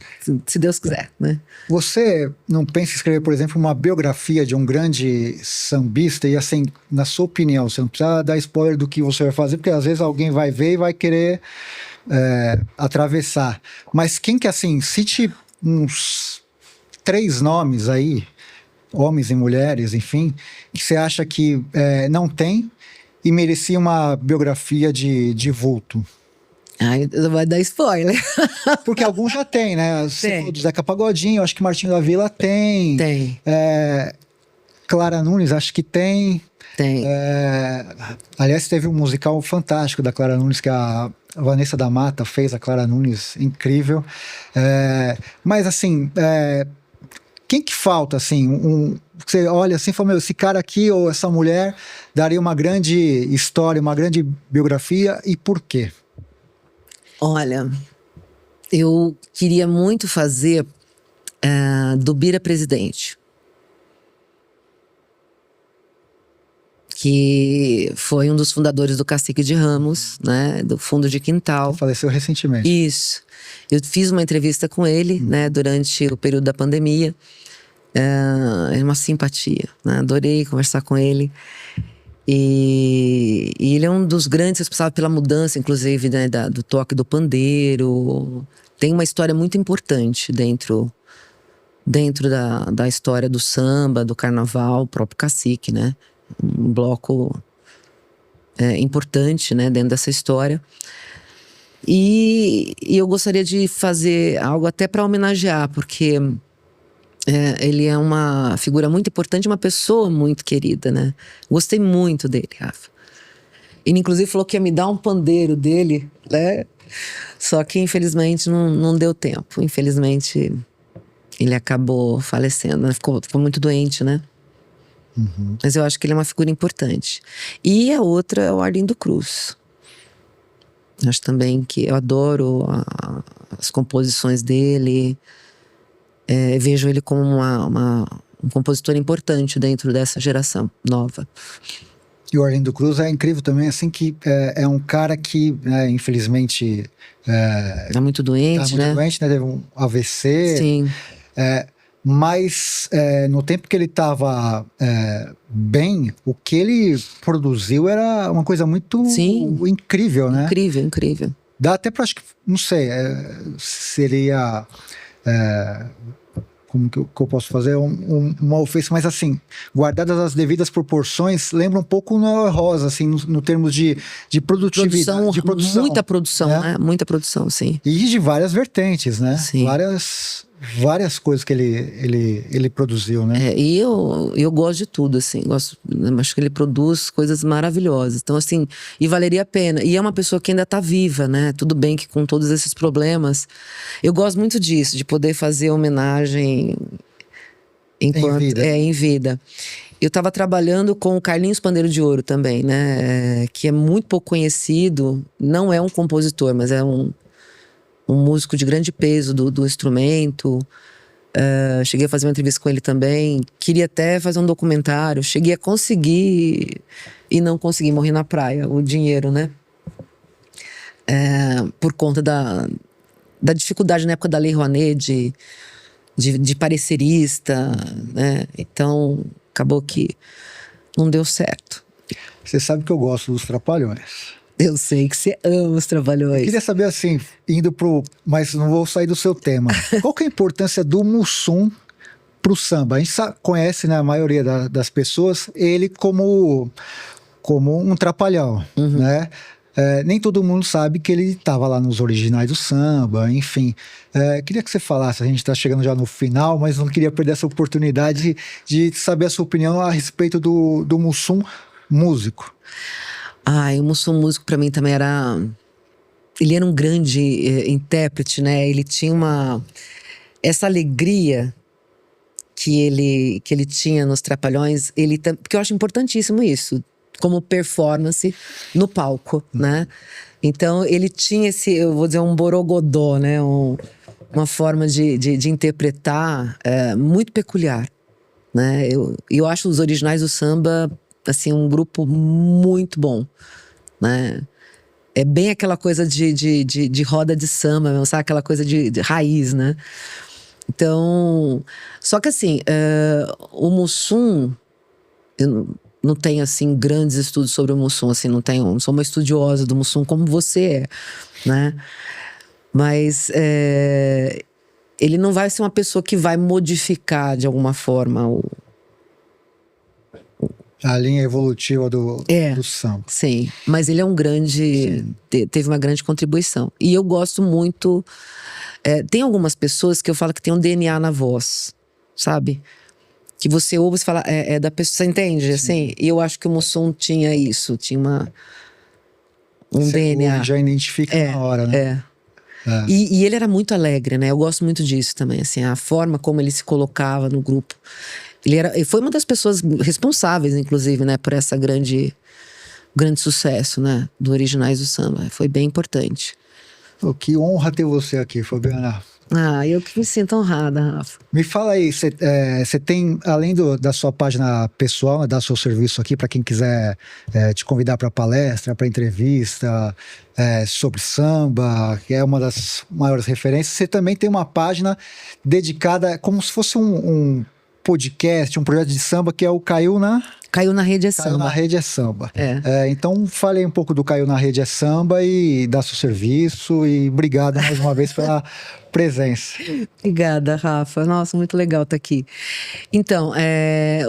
se Deus quiser, né? Você não pensa em escrever, por exemplo, uma biografia de um grande sambista e assim, na sua opinião, você não precisa dar spoiler do que você vai fazer, porque às vezes alguém vai ver e vai querer atravessar. Mas quem que assim, cite uns 3 nomes aí, homens e mulheres, enfim, que você acha que não tem e merecia uma biografia de vulto? Ai, vai dar spoiler. Porque alguns já tem, né? Você Tem. falou do Zeca Pagodinho, acho que Martinho da Vila tem. Tem, Clara Nunes, acho que tem. tem. Aliás, teve um musical fantástico da Clara Nunes, que a Vanessa da Mata fez, a Clara Nunes, incrível. Mas assim, quem que falta, assim, você olha assim e fala, meu, esse cara aqui ou essa mulher daria uma grande história, uma grande biografia, e por quê? Olha, eu queria muito fazer do Bira presidente. Que foi um dos fundadores do Cacique de Ramos, né, do Fundo de Quintal. Faleceu recentemente. Isso. Eu fiz uma entrevista com ele, né, durante o período da pandemia. É uma simpatia, né? Adorei conversar com ele. E ele é um dos grandes responsáveis pela mudança, inclusive, né, do toque do pandeiro. Tem uma história muito importante dentro da história do samba, do carnaval, o próprio Cacique, né? Um bloco importante, né, dentro dessa história. E eu gostaria de fazer algo até para homenagear, porque ele é uma figura muito importante, uma pessoa muito querida, né? Gostei muito dele, Rafa. Ele inclusive falou que ia me dar um pandeiro dele, né? Só que infelizmente não deu tempo. Infelizmente ele acabou falecendo, né? Ficou muito doente, né? Uhum. Mas eu acho que ele é uma figura importante. E a outra é o Arlindo Cruz. Acho também que eu adoro as composições dele. Vejo ele como um compositor importante dentro dessa geração nova. E o Arlindo Cruz é incrível também, assim, que é um cara que, infelizmente... Tá muito doente, né? doente, né? Teve um AVC. Sim. Mas no tempo que ele estava bem, o que ele produziu era uma coisa muito incrível, né? Incrível, incrível. Dá até para, acho que, não sei, seria... como que eu posso fazer? Uma ofensa, mas assim, guardadas as devidas proporções, lembra um pouco o Noel Rosa, assim, no termos de produtividade. De produção, muita produção, né? Muita produção, sim. E de várias vertentes, né? Sim. Várias coisas que ele produziu, né? E eu gosto de tudo, assim. Acho que ele produz coisas maravilhosas. Então, assim, e valeria a pena. E é uma pessoa que ainda tá viva, né? Tudo bem que com todos esses problemas. Eu gosto muito disso, de poder fazer homenagem enquanto em vida. Eu estava trabalhando com o Carlinhos Pandeiro de Ouro também, né? Que é muito pouco conhecido. Não é um compositor, mas é um músico de grande peso do instrumento. Cheguei a fazer uma entrevista com ele também. Queria até fazer um documentário. Cheguei a conseguir e não consegui, morrer na praia. O dinheiro, né? Por conta da dificuldade na época da Lei Rouanet de parecerista, né? Então, acabou que não deu certo. Você sabe que eu gosto dos Trapalhões. Eu sei que você ama os Trapalhões. Eu queria saber assim, mas não vou sair do seu tema. Qual que é a importância do Mussum pro samba? A gente conhece, né, a maioria das pessoas, ele como um trapalhão, né? Nem todo mundo sabe que ele estava lá nos originais do samba, enfim. Queria que você falasse, a gente está chegando já no final, mas não queria perder essa oportunidade de saber a sua opinião a respeito do Mussum músico. O Mussum músico pra mim também ele era um grande intérprete, né? Ele tinha essa alegria que ele tinha nos Trapalhões, porque eu acho importantíssimo isso, como performance no palco, né? Então ele tinha eu vou dizer, um borogodó, né? Uma forma de interpretar muito peculiar, né? Eu acho os originais do samba, assim, um grupo muito bom, né? É bem aquela coisa de roda de samba mesmo, sabe? Aquela coisa de raiz, né? Então, só que assim, o Mussum, eu não tenho, assim, grandes estudos sobre o Mussum, assim, não sou uma estudiosa do Mussum como você né? Mas ele não vai ser uma pessoa que vai modificar de alguma forma A linha evolutiva do samba. Sim, mas ele é um grande, teve uma grande contribuição. E eu gosto muito, tem algumas pessoas que eu falo que tem um DNA na voz, sabe? Que você ouve e fala, é da pessoa, você entende? Assim, e eu acho que o Mussum tinha isso, tinha um você DNA. Já identifica na hora, né? E ele era muito alegre, né? Eu gosto muito disso também, assim, a forma como ele se colocava no grupo. Ele foi uma das pessoas responsáveis, inclusive, né, por essa grande sucesso, né, do Originais do Samba. Foi bem importante. Pô, que honra ter você aqui, Fabiana. Eu que me sinto honrada, Rafa. Me fala aí, você tem, além da sua página pessoal, né, dar seu serviço aqui para quem quiser te convidar para palestra, para entrevista sobre samba, que é uma das maiores referências, você também tem uma página dedicada, como se fosse um podcast, um projeto de samba que é o Caiu na Rede é Samba. Caiu na Rede é Samba. Então fale um pouco do Caiu na Rede é Samba e dá seu serviço e obrigado mais uma vez pela presença. Obrigada, Rafa. Nossa, muito legal estar aqui. Então,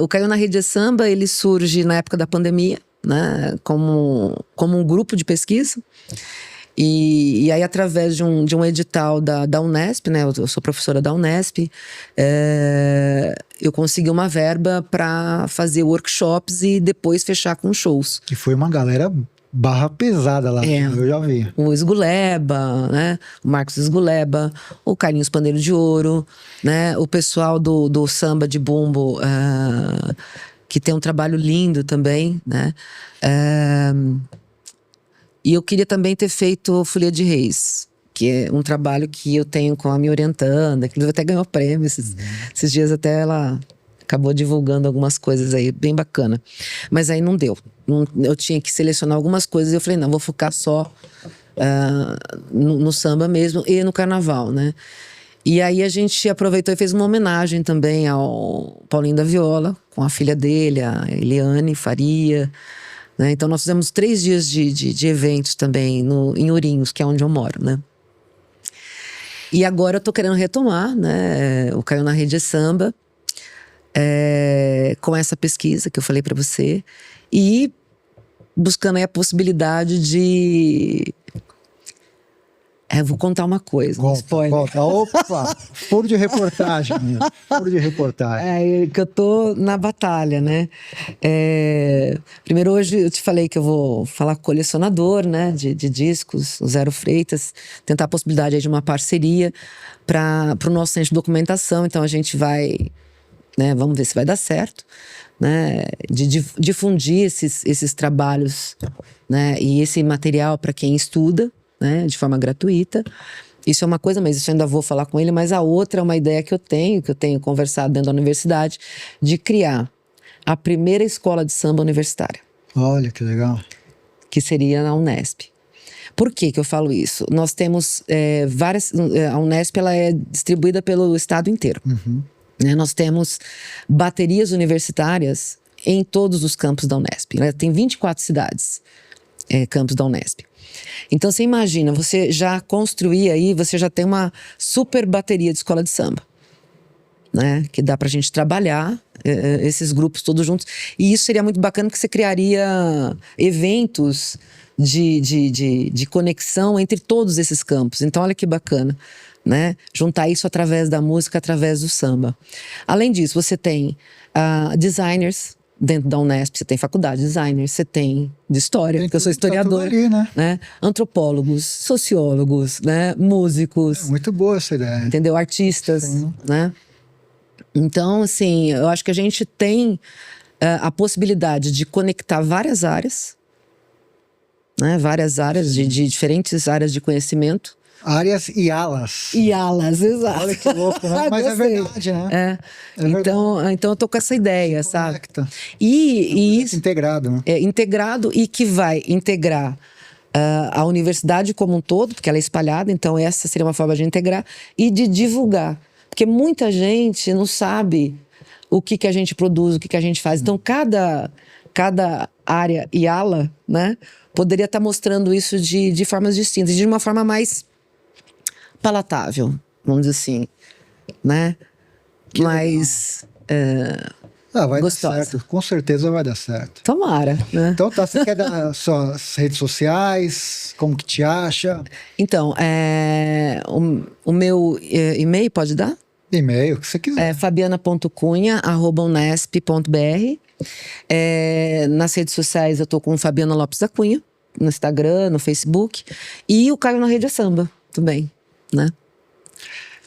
o Caiu na Rede é Samba, ele surge na época da pandemia, né, como um grupo de pesquisa. E aí, através de um edital da Unesp, né? Eu sou professora da Unesp, eu consegui uma verba para fazer workshops e depois fechar com shows. E foi uma galera barra pesada lá, eu já vi. O Esguleba, né? O Marcos Esguleba, o Carlinhos Pandeiro de Ouro, né? O pessoal do samba de bumbo, que tem um trabalho lindo também, né? E eu queria também ter feito Folia de Reis, que é um trabalho que eu tenho com a minha orientanda, que até ganhou prêmio esses dias, até ela acabou divulgando algumas coisas aí, bem bacana. Mas aí não deu. Eu tinha que selecionar algumas coisas e eu falei, não, vou focar só no samba mesmo e no carnaval, né? E aí a gente aproveitou e fez uma homenagem também ao Paulinho da Viola, com a filha dele, a Eliane Faria, né? Então nós fizemos 3 dias de eventos também em Ourinhos, que é onde eu moro, né? E agora eu tô querendo retomar, né, o Caiu na Rede é Samba, com essa pesquisa que eu falei para você, e buscando aí a possibilidade de... vou contar uma coisa, um spoiler. Opa, furo de reportagem. Furo de reportagem. Que eu tô na batalha, né? Primeiro, hoje eu te falei que eu vou falar com o colecionador, né, de discos, o Zero Freitas, tentar a possibilidade aí de uma parceria para o nosso centro de documentação. Então a gente vai, né, vamos ver se vai dar certo, né, de difundir esses trabalhos, né, e esse material para quem estuda, né, de forma gratuita. Isso é uma coisa, mas isso eu ainda vou falar com ele. Mas a outra é uma ideia que eu tenho conversado dentro da universidade, de criar a primeira escola de samba universitária. Olha, que legal. Que seria na Unesp. Por que eu falo isso? Nós temos várias... A Unesp, ela é distribuída pelo estado inteiro. Né? Nós temos baterias universitárias em todos os campos da Unesp. Né? Tem 24 cidades, campos da Unesp. Então você imagina, você já construir aí, você já tem uma super bateria de escola de samba, né? Que dá pra gente trabalhar esses grupos todos juntos. E isso seria muito bacana, porque você criaria eventos de conexão entre todos esses campos. Então olha que bacana, né? Juntar isso através da música, através do samba. Além disso, você tem designers dentro da Unesp, você tem faculdade de designers, você tem de história, porque eu sou historiador, ali, né? Antropólogos, sociólogos, né? Músicos. Muito boa essa ideia. Entendeu? Artistas, né? Então, assim, eu acho que a gente tem a possibilidade de conectar várias áreas, né? Várias áreas, de diferentes áreas de conhecimento. Áreas e alas. E alas, exato. Olha que louco, né? Mas é verdade, né? Então eu tô com essa ideia, sabe? E isso integrado, né? Integrado, e que vai integrar a universidade como um todo, porque ela é espalhada, então essa seria uma forma de integrar e de divulgar. Porque muita gente não sabe o que a gente produz, o que a gente faz. Então cada área e ala, né, poderia estar mostrando isso de formas distintas, de uma forma mais palatável, vamos dizer assim, né? Mas Ah, vai gostosa. dar certo. Com certeza vai dar certo. Tomara, né? Então tá, você quer dar suas redes sociais? Como que te acha? Então, o meu e-mail pode dar? E-mail, o que você quiser. É fabiana.cunha@unesp.br. Nas redes sociais eu tô com Fabiana Lopes da Cunha, no Instagram, no Facebook. E o Caio na Rede é Samba também, né?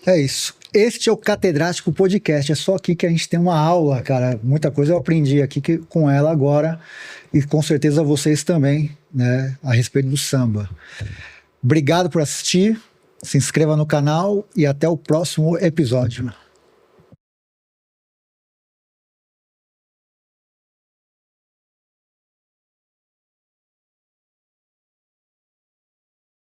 É isso. Este é o Catedrático Podcast. É só aqui que a gente tem uma aula, cara. Muita coisa eu aprendi aqui com ela agora. E com certeza vocês também, né? A respeito do samba. Obrigado por assistir. Se inscreva no canal e até o próximo episódio.